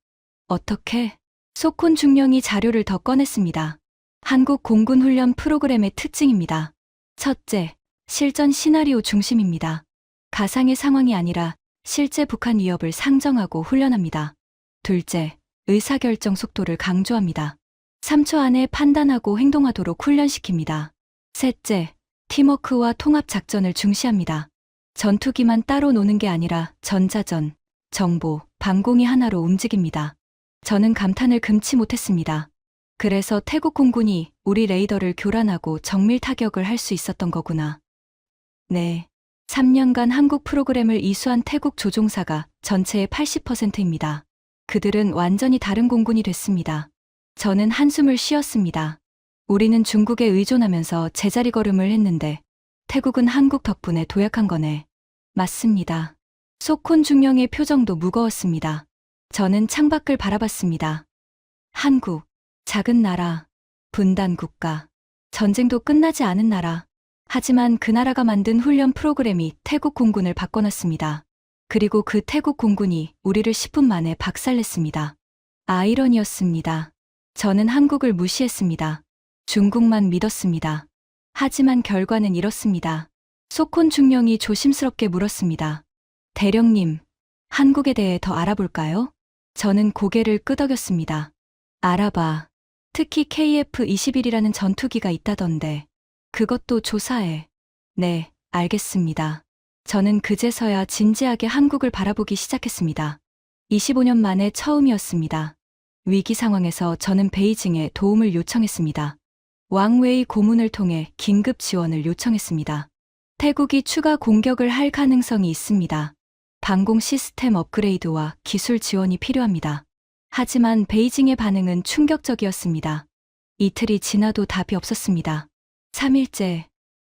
어떻게? 소콘 중령이 자료를 더 꺼냈습니다. 한국 공군 훈련 프로그램의 특징입니다. 첫째, 실전 시나리오 중심입니다. 가상의 상황이 아니라 실제 북한 위협을 상정하고 훈련합니다. 둘째, 의사결정 속도를 강조합니다. 3초 안에 판단하고 행동하도록 훈련시킵니다. 셋째, 팀워크와 통합작전을 중시합니다. 전투기만 따로 노는 게 아니라 전자전, 정보, 방공이 하나로 움직입니다. 저는 감탄을 금치 못했습니다. 그래서 태국 공군이 우리 레이더를 교란하고 정밀 타격을 할 수 있었던 거구나. 네. 3년간 한국 프로그램을 이수한 태국 조종사가 전체의 80%입니다. 그들은 완전히 다른 공군이 됐습니다. 저는 한숨을 쉬었습니다. 우리는 중국에 의존하면서 제자리 걸음을 했는데 태국은 한국 덕분에 도약한 거네. 맞습니다. 소콘 중령의 표정도 무거웠습니다. 저는 창밖을 바라봤습니다. 한국, 작은 나라, 분단 국가, 전쟁도 끝나지 않은 나라. 하지만 그 나라가 만든 훈련 프로그램이 태국 공군을 바꿔놨습니다. 그리고 그 태국 공군이 우리를 10분 만에 박살냈습니다. 아이러니였습니다. 저는 한국을 무시했습니다. 중국만 믿었습니다. 하지만 결과는 이렇습니다. 소콘 중령이 조심스럽게 물었습니다. 대령님, 한국에 대해 더 알아볼까요? 저는 고개를 끄덕였습니다. 알아봐. 특히 KF-21이라는 전투기가 있다던데. 그것도 조사해. 네, 알겠습니다. 저는 그제서야 진지하게 한국을 바라보기 시작했습니다. 25년 만에 처음이었습니다. 위기 상황에서 저는 베이징에 도움을 요청했습니다. 왕웨이 고문을 통해 긴급 지원을 요청했습니다. 태국이 추가 공격을 할 가능성이 있습니다. 방공 시스템 업그레이드와 기술 지원이 필요합니다. 하지만 베이징의 반응은 충격적이었습니다. 이틀이 지나도 답이 없었습니다. 3일째,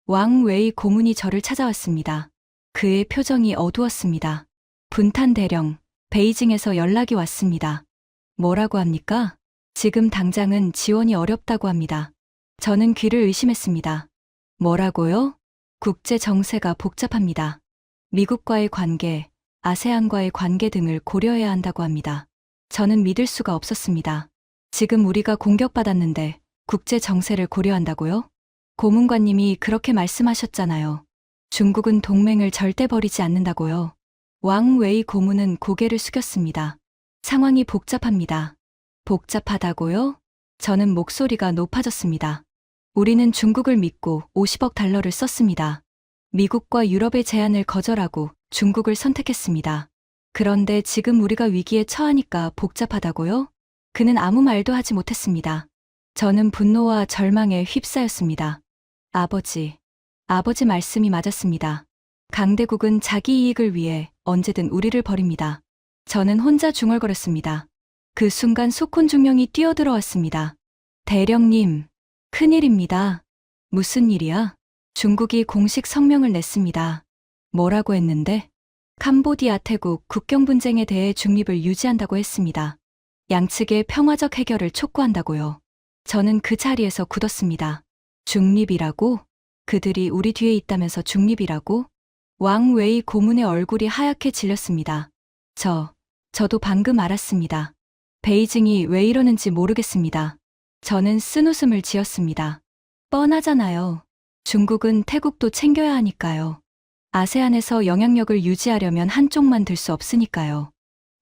왕웨이 고문이 저를 찾아왔습니다. 그의 표정이 어두웠습니다. 분탄 대령, 베이징에서 연락이 왔습니다. 뭐라고 합니까? 지금 당장은 지원이 어렵다고 합니다. 저는 귀를 의심했습니다. 뭐라고요? 국제 정세가 복잡합니다. 미국과의 관계, 아세안과의 관계 등을 고려해야 한다고 합니다. 저는 믿을 수가 없었습니다. 지금 우리가 공격받았는데 국제 정세를 고려한다고요? 고문관님이 그렇게 말씀하셨잖아요. 중국은 동맹을 절대 버리지 않는다고요. 왕웨이 고문은 고개를 숙였습니다. 상황이 복잡합니다. 복잡하다고요? 저는 목소리가 높아졌습니다. 우리는 중국을 믿고 50억 달러를 썼습니다. 미국과 유럽의 제안을 거절하고 중국을 선택했습니다. 그런데 지금 우리가 위기에 처하니까 복잡하다고요? 그는 아무 말도 하지 못했습니다. 저는 분노와 절망에 휩싸였습니다. 아버지 말씀이 맞았습니다. 강대국은 자기 이익을 위해 언제든 우리를 버립니다. 저는 혼자 중얼거렸습니다. 그 순간 소콘 중령이 뛰어들어왔습니다. 대령님, 큰일입니다. 무슨 일이야? 중국이 공식 성명을 냈습니다. 뭐라고 했는데? 캄보디아 태국 국경 분쟁에 대해 중립을 유지한다고 했습니다. 양측의 평화적 해결을 촉구한다고요. 저는 그 자리에서 굳었습니다. 중립이라고? 그들이 우리 뒤에 있다면서 중립이라고? 왕 웨이 고문의 얼굴이 하얗게 질렸습니다. 저도 방금 알았습니다. 베이징이 왜 이러는지 모르겠습니다. 저는 쓴웃음을 지었습니다. 뻔하잖아요. 중국은 태국도 챙겨야 하니까요. 아세안에서 영향력을 유지하려면 한쪽만 들 수 없으니까요.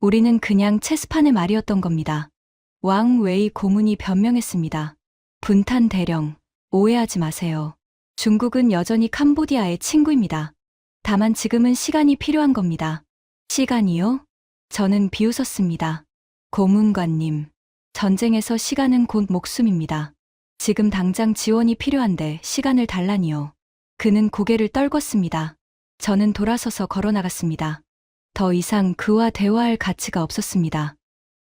우리는 그냥 체스판의 말이었던 겁니다. 왕 웨이 고문이 변명했습니다. 분탄 대령, 오해하지 마세요. 중국은 여전히 캄보디아의 친구입니다. 다만 지금은 시간이 필요한 겁니다. 시간이요? 저는 비웃었습니다. 고문관님, 전쟁에서 시간은 곧 목숨입니다. 지금 당장 지원이 필요한데 시간을 달라니요. 그는 고개를 떨궜습니다. 저는 돌아서서 걸어나갔습니다. 더 이상 그와 대화할 가치가 없었습니다.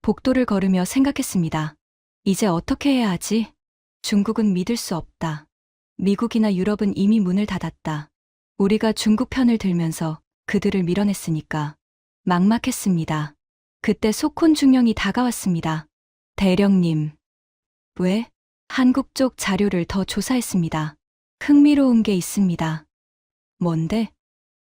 복도를 걸으며 생각했습니다. 이제 어떻게 해야 하지? 중국은 믿을 수 없다. 미국이나 유럽은 이미 문을 닫았다. 우리가 중국 편을 들면서 그들을 밀어냈으니까. 막막했습니다. 그때 소콘 중령이 다가왔습니다. 대령님. 왜? 한국 쪽 자료를 더 조사했습니다. 흥미로운 게 있습니다. 뭔데?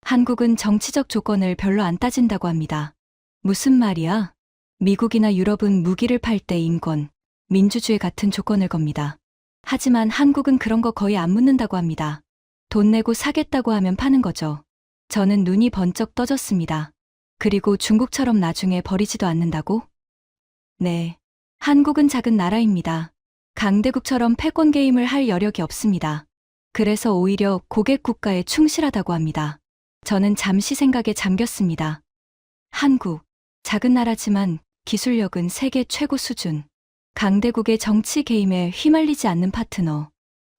한국은 정치적 조건을 별로 안 따진다고 합니다. 무슨 말이야? 미국이나 유럽은 무기를 팔 때 인권, 민주주의 같은 조건을 겁니다. 하지만 한국은 그런 거 거의 안 묻는다고 합니다. 돈 내고 사겠다고 하면 파는 거죠. 저는 눈이 번쩍 떠졌습니다. 그리고 중국처럼 나중에 버리지도 않는다고? 네. 한국은 작은 나라입니다. 강대국처럼 패권 게임을 할 여력이 없습니다. 그래서 오히려 고객 국가에 충실하다고 합니다. 저는 잠시 생각에 잠겼습니다. 한국, 작은 나라지만 기술력은 세계 최고 수준. 강대국의 정치 게임에 휘말리지 않는 파트너.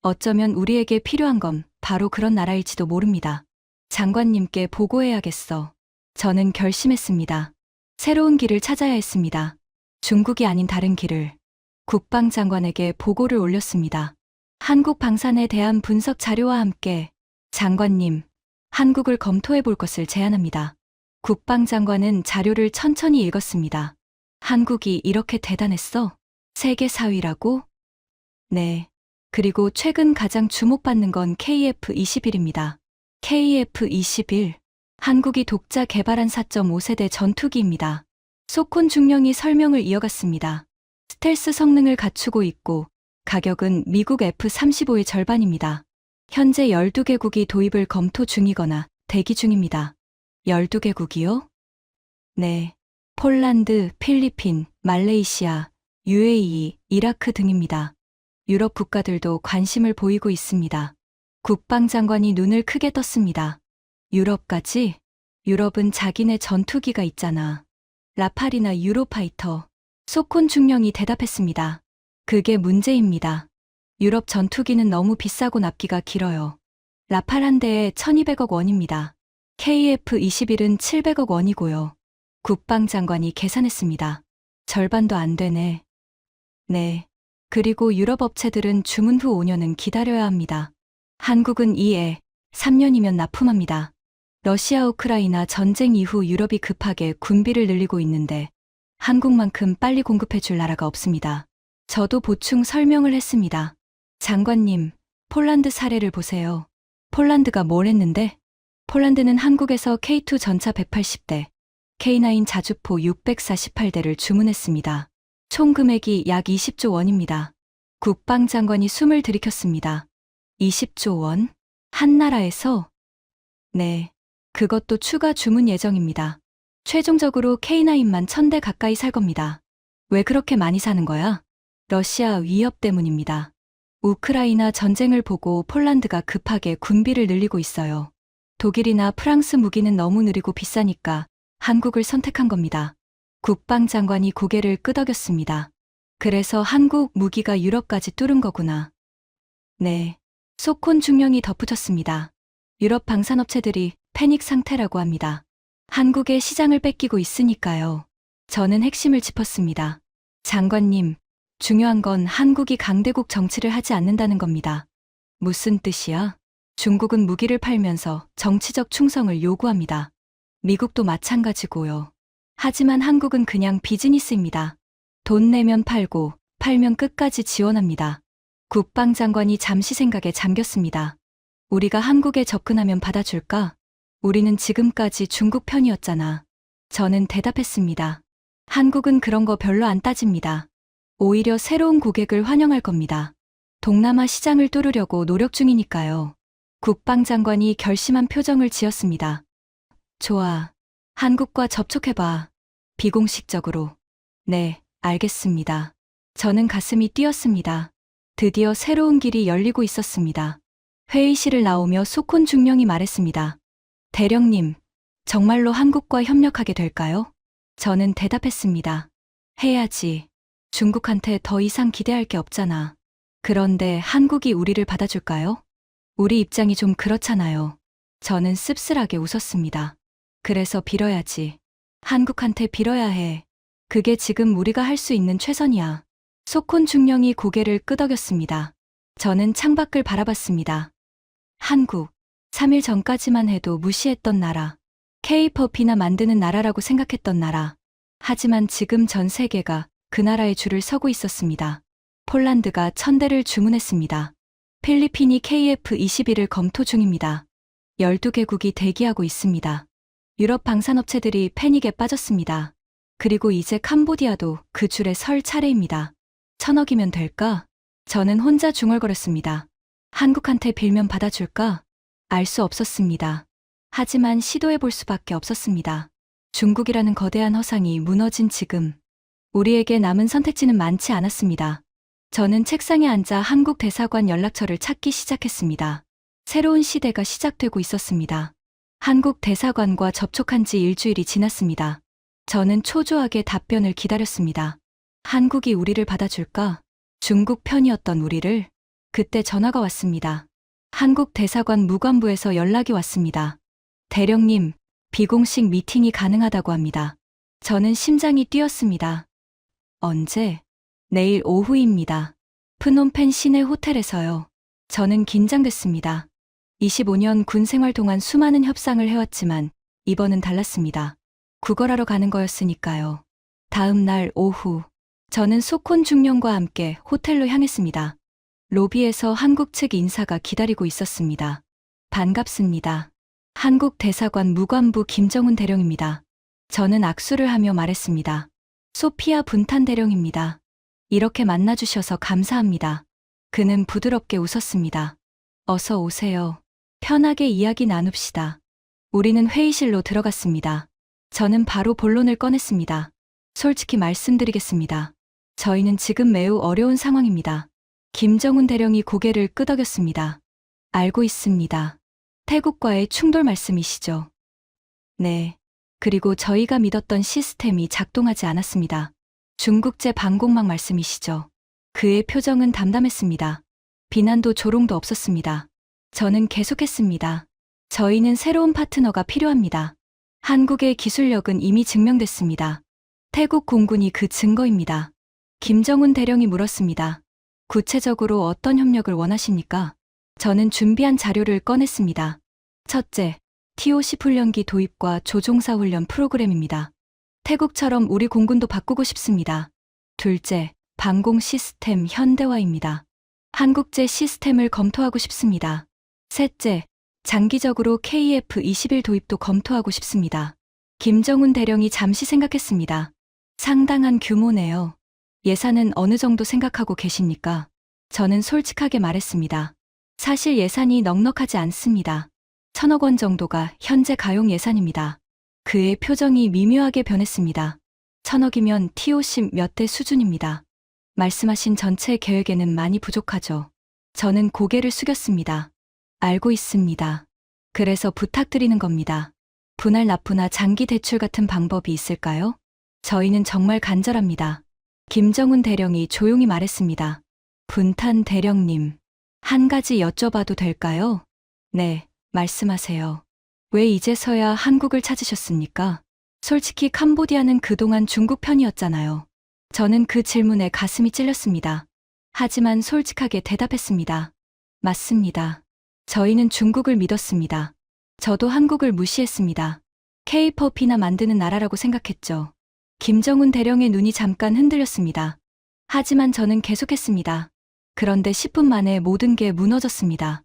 어쩌면 우리에게 필요한 건 바로 그런 나라일지도 모릅니다. 장관님께 보고해야겠어. 저는 결심했습니다. 새로운 길을 찾아야 했습니다. 중국이 아닌 다른 길을. 국방장관에게 보고를 올렸습니다. 한국 방산에 대한 분석 자료와 함께 장관님, 한국을 검토해 볼 것을 제안합니다. 국방장관은 자료를 천천히 읽었습니다. 한국이 이렇게 대단했어? 세계 4위라고? 네. 그리고 최근 가장 주목받는 건 KF-21입니다. KF-21. 한국이 독자 개발한 4.5세대 전투기입니다. 소콘 중령이 설명을 이어갔습니다. 스텔스 성능을 갖추고 있고 가격은 미국 F-35의 절반입니다. 현재 12개국이 도입을 검토 중이거나 대기 중입니다. 12개국이요? 네. 폴란드, 필리핀, 말레이시아, UAE, 이라크 등입니다. 유럽 국가들도 관심을 보이고 있습니다. 국방장관이 눈을 크게 떴습니다. 유럽까지? 유럽은 자기네 전투기가 있잖아. 라팔이나 유로파이터. 소콘 중령이 대답했습니다. 그게 문제입니다. 유럽 전투기는 너무 비싸고 납기가 길어요. 라팔 한 대에 1200억 원입니다. KF-21은 700억 원이고요. 국방장관이 계산했습니다. 절반도 안 되네. 네. 그리고 유럽 업체들은 주문 후 5년은 기다려야 합니다. 한국은 이에 3년이면 납품합니다. 러시아 우크라이나 전쟁 이후 유럽이 급하게 군비를 늘리고 있는데 한국만큼 빨리 공급해 줄 나라가 없습니다. 저도 보충 설명을 했습니다. 장관님, 폴란드 사례를 보세요. 폴란드가 뭘 했는데? 폴란드는 한국에서 K2 전차 180대, K9 자주포 648대를 주문했습니다. 총 금액이 약 20조 원입니다. 국방장관이 숨을 들이켰습니다. 20조 원? 한 나라에서? 네. 그것도 추가 주문 예정입니다. 최종적으로 K9만 1000대 가까이 살 겁니다. 왜 그렇게 많이 사는 거야? 러시아 위협 때문입니다. 우크라이나 전쟁을 보고 폴란드가 급하게 군비를 늘리고 있어요. 독일이나 프랑스 무기는 너무 느리고 비싸니까 한국을 선택한 겁니다. 국방장관이 고개를 끄덕였습니다. 그래서 한국 무기가 유럽까지 뚫은 거구나. 네. 소콘 중령이 덧붙였습니다. 유럽 방산업체들이 패닉 상태라고 합니다. 한국의 시장을 뺏기고 있으니까요. 저는 핵심을 짚었습니다. 장관님, 중요한 건 한국이 강대국 정치를 하지 않는다는 겁니다. 무슨 뜻이야? 중국은 무기를 팔면서 정치적 충성을 요구합니다. 미국도 마찬가지고요. 하지만 한국은 그냥 비즈니스입니다. 돈 내면 팔고, 팔면 끝까지 지원합니다. 국방장관이 잠시 생각에 잠겼습니다. 우리가 한국에 접근하면 받아줄까? 우리는 지금까지 중국 편이었잖아. 저는 대답했습니다. 한국은 그런 거 별로 안 따집니다. 오히려 새로운 고객을 환영할 겁니다. 동남아 시장을 뚫으려고 노력 중이니까요. 국방장관이 결심한 표정을 지었습니다. 좋아. 한국과 접촉해봐. 비공식적으로. 네, 알겠습니다. 저는 가슴이 뛰었습니다. 드디어 새로운 길이 열리고 있었습니다. 회의실을 나오며 소콘 중령이 말했습니다. 대령님, 정말로 한국과 협력하게 될까요? 저는 대답했습니다. 해야지. 중국한테 더 이상 기대할 게 없잖아. 그런데 한국이 우리를 받아줄까요? 우리 입장이 좀 그렇잖아요. 저는 씁쓸하게 웃었습니다. 그래서 빌어야지. 한국한테 빌어야 해. 그게 지금 우리가 할 수 있는 최선이야. 소콘 중령이 고개를 끄덕였습니다. 저는 창밖을 바라봤습니다. 한국. 3일 전까지만 해도 무시했던 나라. K-팝이나 만드는 나라라고 생각했던 나라. 하지만 지금 전 세계가 그 나라의 줄을 서고 있었습니다. 폴란드가 1000대를 주문했습니다. 필리핀이 KF-21을 검토 중입니다. 12개국이 대기하고 있습니다. 유럽 방산업체들이 패닉에 빠졌습니다. 그리고 이제 캄보디아도 그 줄에 설 차례입니다. 1000억이면 될까? 저는 혼자 중얼거렸습니다. 한국한테 빌면 받아줄까? 알 수 없었습니다. 하지만 시도해볼 수밖에 없었습니다. 중국이라는 거대한 허상이 무너진 지금 우리에게 남은 선택지는 많지 않았습니다. 저는 책상에 앉아 한국 대사관 연락처를 찾기 시작했습니다. 새로운 시대가 시작되고 있었습니다. 한국 대사관과 접촉한 지 일주일이 지났습니다. 저는 초조하게 답변을 기다렸습니다. 한국이 우리를 받아줄까? 중국 편이었던 우리를? 그때 전화가 왔습니다. 한국 대사관 무관부에서 연락이 왔습니다. 대령님, 비공식 미팅이 가능하다고 합니다. 저는 심장이 뛰었습니다. 언제? 내일 오후입니다. 프놈펜 시내 호텔에서요. 저는 긴장됐습니다. 25년 군 생활 동안 수많은 협상을 해왔지만 이번은 달랐습니다. 구걸하러 가는 거였으니까요. 다음 날 오후, 저는 소콘 중령과 함께 호텔로 향했습니다. 로비에서 한국 측 인사가 기다리고 있었습니다. 반갑습니다. 한국 대사관 무관부 김정훈 대령입니다. 저는 악수를 하며 말했습니다. 소피아 분탄 대령입니다. 이렇게 만나주셔서 감사합니다. 그는 부드럽게 웃었습니다. 어서 오세요. 편하게 이야기 나눕시다. 우리는 회의실로 들어갔습니다. 저는 바로 본론을 꺼냈습니다. 솔직히 말씀드리겠습니다. 저희는 지금 매우 어려운 상황입니다. 김정훈 대령이 고개를 끄덕였습니다. 알고 있습니다. 태국과의 충돌 말씀이시죠? 네. 그리고 저희가 믿었던 시스템이 작동하지 않았습니다. 중국제 방공망 말씀이시죠? 그의 표정은 담담했습니다. 비난도 조롱도 없었습니다. 저는 계속했습니다. 저희는 새로운 파트너가 필요합니다. 한국의 기술력은 이미 증명됐습니다. 태국 공군이 그 증거입니다. 김정훈 대령이 물었습니다. 구체적으로 어떤 협력을 원하십니까? 저는 준비한 자료를 꺼냈습니다. 첫째, TOC 훈련기 도입과 조종사 훈련 프로그램입니다. 태국처럼 우리 공군도 바꾸고 싶습니다. 둘째, 방공 시스템 현대화입니다. 한국제 시스템을 검토하고 싶습니다. 셋째, 장기적으로 KF-21 도입도 검토하고 싶습니다. 김정훈 대령이 잠시 생각했습니다. 상당한 규모네요. 예산은 어느 정도 생각하고 계십니까? 저는 솔직하게 말했습니다. 사실 예산이 넉넉하지 않습니다. 1000억 원 정도가 현재 가용 예산입니다. 그의 표정이 미묘하게 변했습니다. 1000억이면 TOC 몇 대 수준입니다. 말씀하신 전체 계획에는 많이 부족하죠. 저는 고개를 숙였습니다. 알고 있습니다. 그래서 부탁드리는 겁니다. 분할 납부나 장기 대출 같은 방법이 있을까요? 저희는 정말 간절합니다. 김정은 대령이 조용히 말했습니다. 분탄 대령님, 한 가지 여쭤봐도 될까요? 네, 말씀하세요. 왜 이제서야 한국을 찾으셨습니까? 솔직히 캄보디아는 그동안 중국 편이었잖아요. 저는 그 질문에 가슴이 찔렸습니다. 하지만 솔직하게 대답했습니다. 맞습니다. 저희는 중국을 믿었습니다. 저도 한국을 무시했습니다. K-팝이나 만드는 나라라고 생각했죠. 김정은 대령의 눈이 잠깐 흔들렸습니다. 하지만 저는 계속했습니다. 그런데 10분 만에 모든 게 무너졌습니다.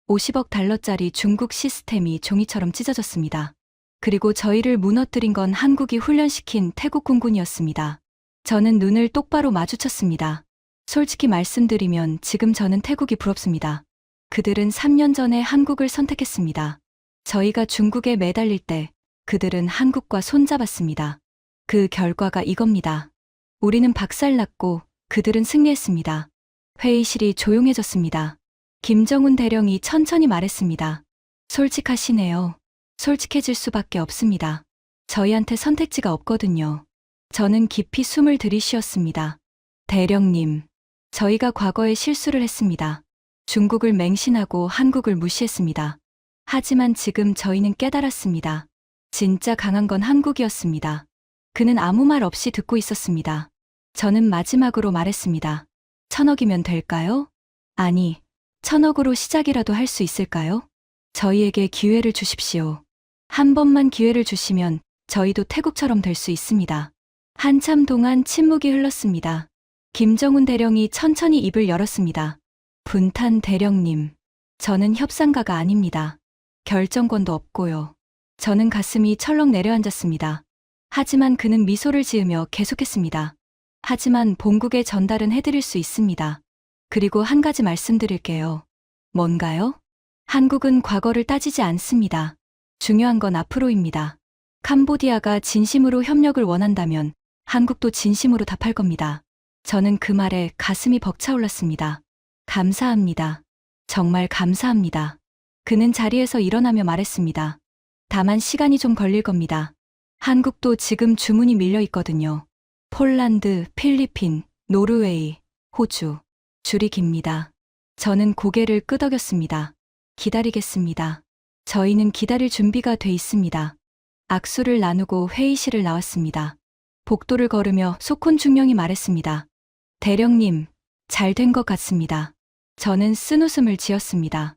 50억 달러짜리 중국 시스템이 종이처럼 찢어졌습니다. 그리고 저희를 무너뜨린 건 한국이 훈련시킨 태국 공군이었습니다. 저는 눈을 똑바로 마주쳤습니다. 솔직히 말씀드리면 지금 저는 태국이 부럽습니다. 그들은 3년 전에 한국을 선택했습니다. 저희가 중국에 매달릴 때 그들은 한국과 손잡았습니다. 그 결과가 이겁니다. 우리는 박살났고 그들은 승리했습니다. 회의실이 조용해졌습니다. 김정은 대령이 천천히 말했습니다. 솔직하시네요. 솔직해질 수밖에 없습니다. 저희한테 선택지가 없거든요. 저는 깊이 숨을 들이쉬었습니다. 대령님, 저희가 과거에 실수를 했습니다. 중국을 맹신하고 한국을 무시했습니다. 하지만 지금 저희는 깨달았습니다. 진짜 강한 건 한국이었습니다. 그는 아무 말 없이 듣고 있었습니다. 저는 마지막으로 말했습니다. 1,000억이면 될까요? 아니, 1,000억으로 시작이라도 할 수 있을까요? 저희에게 기회를 주십시오. 한 번만 기회를 주시면 저희도 태국처럼 될 수 있습니다. 한참 동안 침묵이 흘렀습니다. 김정은 대령이 천천히 입을 열었습니다. 분탄 대령님, 저는 협상가가 아닙니다. 결정권도 없고요. 저는 가슴이 철렁 내려앉았습니다. 하지만 그는 미소를 지으며 계속했습니다. 하지만 본국에 전달은 해드릴 수 있습니다. 그리고 한 가지 말씀드릴게요. 뭔가요? 한국은 과거를 따지지 않습니다. 중요한 건 앞으로입니다. 캄보디아가 진심으로 협력을 원한다면 한국도 진심으로 답할 겁니다. 저는 그 말에 가슴이 벅차올랐습니다. 감사합니다. 정말 감사합니다. 그는 자리에서 일어나며 말했습니다. 다만 시간이 좀 걸릴 겁니다. 한국도 지금 주문이 밀려 있거든요. 폴란드, 필리핀, 노르웨이, 호주. 줄이 깁니다. 저는 고개를 끄덕였습니다. 기다리겠습니다. 저희는 기다릴 준비가 돼 있습니다. 악수를 나누고 회의실을 나왔습니다. 복도를 걸으며 소콘 중령이 말했습니다. 대령님, 잘 된 것 같습니다. 저는 쓴웃음을 지었습니다.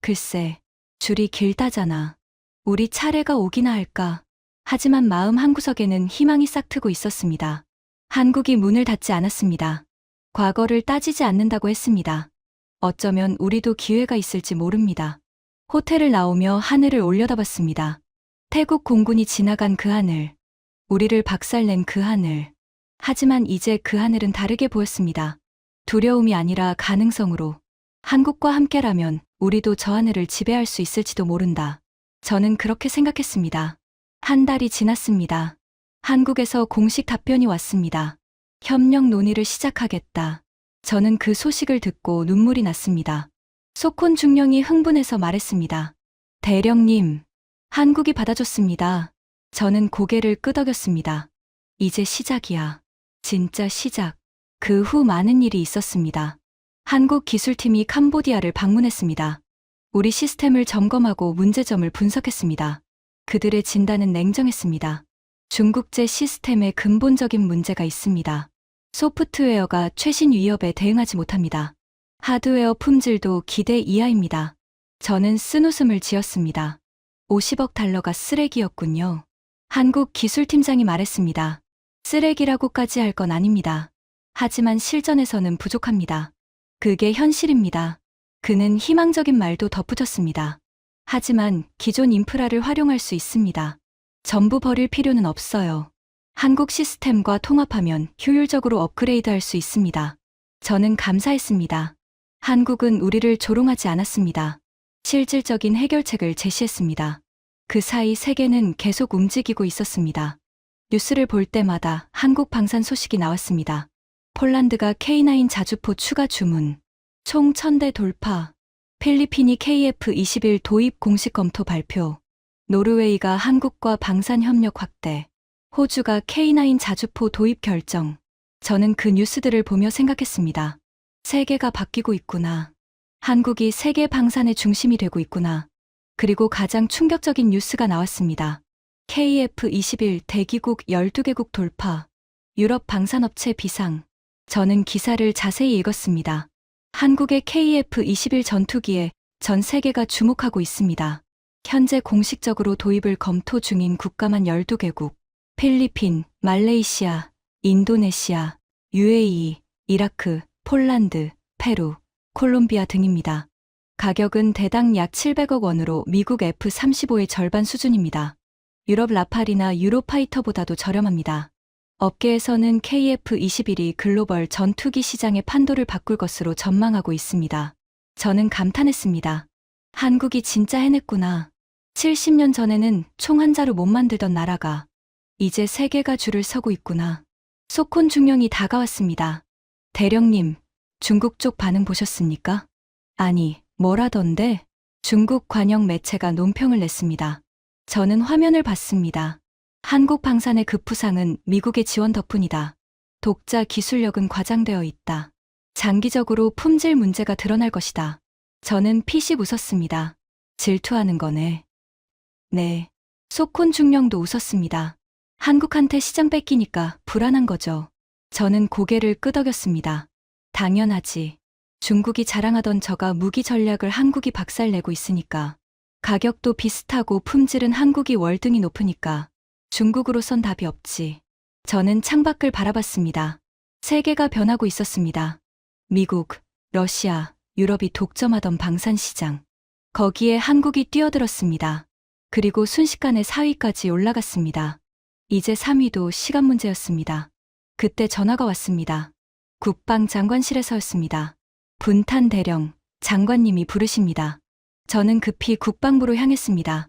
글쎄, 줄이 길다잖아. 우리 차례가 오기나 할까. 하지만 마음 한구석에는 희망이 싹트고 있었습니다. 한국이 문을 닫지 않았습니다. 과거를 따지지 않는다고 했습니다. 어쩌면 우리도 기회가 있을지 모릅니다. 호텔을 나오며 하늘을 올려다봤습니다. 태국 공군이 지나간 그 하늘, 우리를 박살낸 그 하늘. 하지만 이제 그 하늘은 다르게 보였습니다. 두려움이 아니라 가능성으로. 한국과 함께라면 우리도 저 하늘을 지배할 수 있을지도 모른다. 저는 그렇게 생각했습니다. 한 달이 지났습니다. 한국에서 공식 답변이 왔습니다. 협력 논의를 시작하겠다. 저는 그 소식을 듣고 눈물이 났습니다. 소콘 중령이 흥분해서 말했습니다. 대령님, 한국이 받아줬습니다. 저는 고개를 끄덕였습니다. 이제 시작이야. 진짜 시작. 그 후 많은 일이 있었습니다. 한국 기술팀이 캄보디아를 방문했습니다. 우리 시스템을 점검하고 문제점을 분석했습니다. 그들의 진단은 냉정했습니다. 중국제 시스템에 근본적인 문제가 있습니다. 소프트웨어가 최신 위협에 대응하지 못합니다. 하드웨어 품질도 기대 이하입니다. 저는 쓴웃음을 지었습니다. 50억 달러가 쓰레기였군요. 한국 기술팀장이 말했습니다. 쓰레기라고까지 할 건 아닙니다. 하지만 실전에서는 부족합니다. 그게 현실입니다. 그는 희망적인 말도 덧붙였습니다. 하지만 기존 인프라를 활용할 수 있습니다. 전부 버릴 필요는 없어요. 한국 시스템과 통합하면 효율적으로 업그레이드할 수 있습니다. 저는 감사했습니다. 한국은 우리를 조롱하지 않았습니다. 실질적인 해결책을 제시했습니다. 그 사이 세계는 계속 움직이고 있었습니다. 뉴스를 볼 때마다 한국 방산 소식이 나왔습니다. 폴란드가 K9 자주포 추가 주문, 총 1,000대 돌파, 필리핀이 KF-21 도입 공식 검토 발표, 노르웨이가 한국과 방산 협력 확대, 호주가 K9 자주포 도입 결정. 저는 그 뉴스들을 보며 생각했습니다. 세계가 바뀌고 있구나. 한국이 세계 방산의 중심이 되고 있구나. 그리고 가장 충격적인 뉴스가 나왔습니다. KF-21 대기국 12개국 돌파. 유럽 방산업체 비상. 저는 기사를 자세히 읽었습니다. 한국의 KF-21 전투기에 전 세계가 주목하고 있습니다. 현재 공식적으로 도입을 검토 중인 국가만 12개국. 필리핀, 말레이시아, 인도네시아, UAE, 이라크, 폴란드, 페루, 콜롬비아 등입니다. 가격은 대당 약 700억 원으로 미국 F-35의 절반 수준입니다. 유럽 라팔이나 유로파이터보다도 저렴합니다. 업계에서는 KF-21이 글로벌 전투기 시장의 판도를 바꿀 것으로 전망하고 있습니다. 저는 감탄했습니다. 한국이 진짜 해냈구나. 70년 전에는 총 한 자루 못 만들던 나라가 이제 세계가 줄을 서고 있구나. 소콘 중령이 다가왔습니다. 대령님, 중국 쪽 반응 보셨습니까? 아니, 뭐라던데? 중국 관영 매체가 논평을 냈습니다. 저는 화면을 봤습니다. 한국 방산의 급부상은 미국의 지원 덕분이다. 독자 기술력은 과장되어 있다. 장기적으로 품질 문제가 드러날 것이다. 저는 피식 웃었습니다. 질투하는 거네. 네. 소콘 중령도 웃었습니다. 한국한테 시장 뺏기니까 불안한 거죠. 저는 고개를 끄덕였습니다. 당연하지. 중국이 자랑하던 저가 무기 전략을 한국이 박살내고 있으니까. 가격도 비슷하고 품질은 한국이 월등히 높으니까. 중국으로선 답이 없지. 저는 창밖을 바라봤습니다. 세계가 변하고 있었습니다. 미국, 러시아, 유럽이 독점하던 방산 시장. 거기에 한국이 뛰어들었습니다. 그리고 순식간에 4위까지 올라갔습니다. 이제 3위도 시간 문제였습니다. 그때 전화가 왔습니다. 국방장관실에서였습니다. 분탄 대령, 장관님이 부르십니다. 저는 급히 국방부로 향했습니다.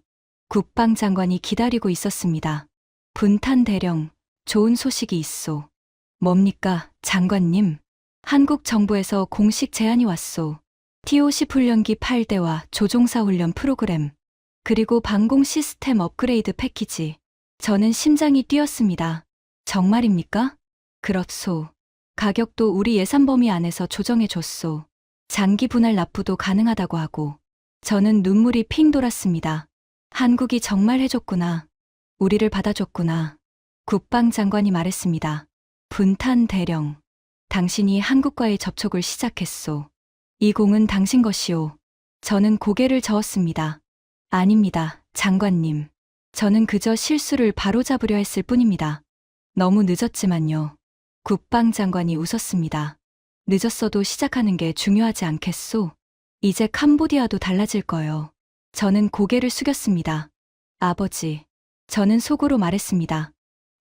국방장관이 기다리고 있었습니다. 분탄 대령, 좋은 소식이 있소. 뭡니까, 장관님? 한국 정부에서 공식 제안이 왔소. TOC 훈련기 8대와 조종사 훈련 프로그램, 그리고 방공 시스템 업그레이드 패키지. 저는 심장이 뛰었습니다. 정말입니까? 그렇소. 가격도 우리 예산 범위 안에서 조정해줬소. 장기 분할 납부도 가능하다고 하고. 저는 눈물이 핑 돌았습니다. 한국이 정말 해줬구나. 우리를 받아줬구나. 국방장관이 말했습니다. 분탄 대령, 당신이 한국과의 접촉을 시작했소. 이 공은 당신 것이오. 저는 고개를 저었습니다. 아닙니다, 장관님. 저는 그저 실수를 바로잡으려 했을 뿐입니다. 너무 늦었지만요. 국방장관이 웃었습니다. 늦었어도 시작하는 게 중요하지 않겠소? 이제 캄보디아도 달라질 거요. 저는 고개를 숙였습니다. 아버지. 저는 속으로 말했습니다.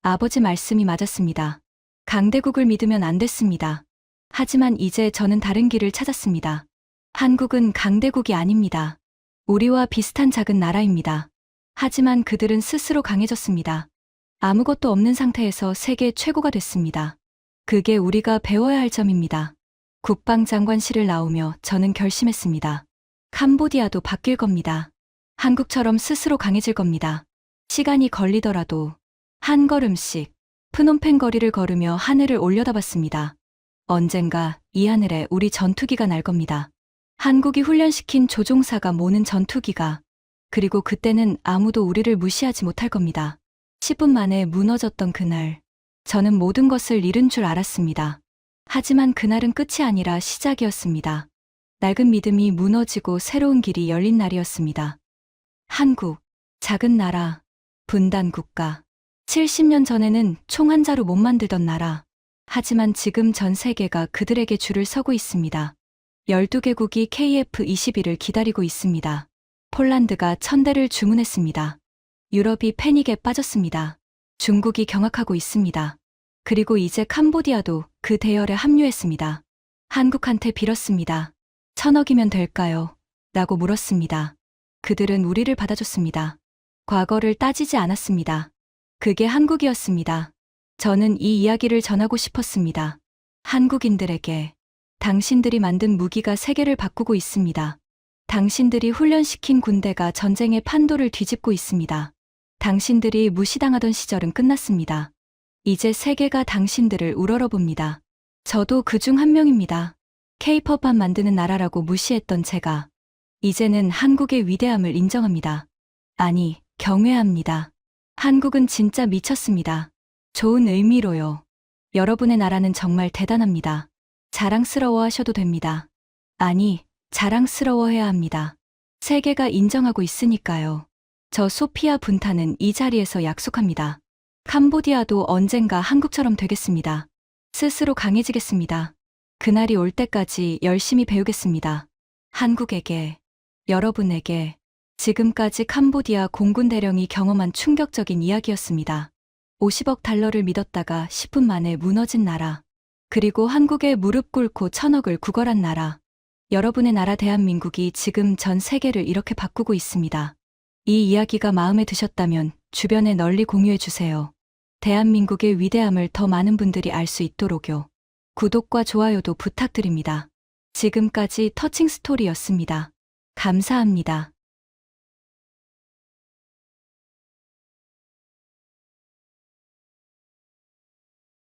아버지 말씀이 맞았습니다. 강대국을 믿으면 안 됐습니다. 하지만 이제 저는 다른 길을 찾았습니다. 한국은 강대국이 아닙니다. 우리와 비슷한 작은 나라입니다. 하지만 그들은 스스로 강해졌습니다. 아무것도 없는 상태에서 세계 최고가 됐습니다. 그게 우리가 배워야 할 점입니다. 국방장관실을 나오며 저는 결심했습니다. 캄보디아도 바뀔 겁니다. 한국처럼 스스로 강해질 겁니다. 시간이 걸리더라도 한 걸음씩 프놈펜 거리를 걸으며 하늘을 올려다봤습니다. 언젠가 이 하늘에 우리 전투기가 날 겁니다. 한국이 훈련시킨 조종사가 모는 전투기가. 그리고 그때는 아무도 우리를 무시하지 못할 겁니다. 10분 만에 무너졌던 그날. 저는 모든 것을 잃은 줄 알았습니다. 하지만 그날은 끝이 아니라 시작이었습니다. 낡은 믿음이 무너지고 새로운 길이 열린 날이었습니다. 한국, 작은 나라, 분단 국가. 70년 전에는 총 한 자루 못 만들던 나라. 하지만 지금 전 세계가 그들에게 줄을 서고 있습니다. 12개국이 KF-21을 기다리고 있습니다. 폴란드가 1000대를 주문했습니다. 유럽이 패닉에 빠졌습니다. 중국이 경악하고 있습니다. 그리고 이제 캄보디아도 그 대열에 합류했습니다. 한국한테 빌었습니다. 1000억이면 될까요? 라고 물었습니다. 그들은 우리를 받아줬습니다. 과거를 따지지 않았습니다. 그게 한국이었습니다. 저는 이 이야기를 전하고 싶었습니다. 한국인들에게. 당신들이 만든 무기가 세계를 바꾸고 있습니다. 당신들이 훈련시킨 군대가 전쟁의 판도를 뒤집고 있습니다. 당신들이 무시당하던 시절은 끝났습니다. 이제 세계가 당신들을 우러러봅니다. 저도 그중 한 명입니다. K-팝만 만드는 나라라고 무시했던 제가 이제는 한국의 위대함을 인정합니다. 아니, 경외합니다. 한국은 진짜 미쳤습니다. 좋은 의미로요. 여러분의 나라는 정말 대단합니다. 자랑스러워 하셔도 됩니다. 아니, 자랑스러워해야 합니다. 세계가 인정하고 있으니까요. 저 소피아 분타는 이 자리에서 약속합니다. 캄보디아도 언젠가 한국처럼 되겠습니다. 스스로 강해지겠습니다. 그날이 올 때까지 열심히 배우겠습니다. 한국에게, 여러분에게, 지금까지 캄보디아 공군 대령이 경험한 충격적인 이야기였습니다. 50억 달러를 믿었다가 10분 만에 무너진 나라. 그리고 한국에 무릎 꿇고 1000억을 구걸한 나라. 여러분의 나라 대한민국이 지금 전 세계를 이렇게 바꾸고 있습니다. 이 이야기가 마음에 드셨다면 주변에 널리 공유해 주세요. 대한민국의 위대함을 더 많은 분들이 알 수 있도록요. 구독과 좋아요도 부탁드립니다. 지금까지 터칭 스토리였습니다. 감사합니다.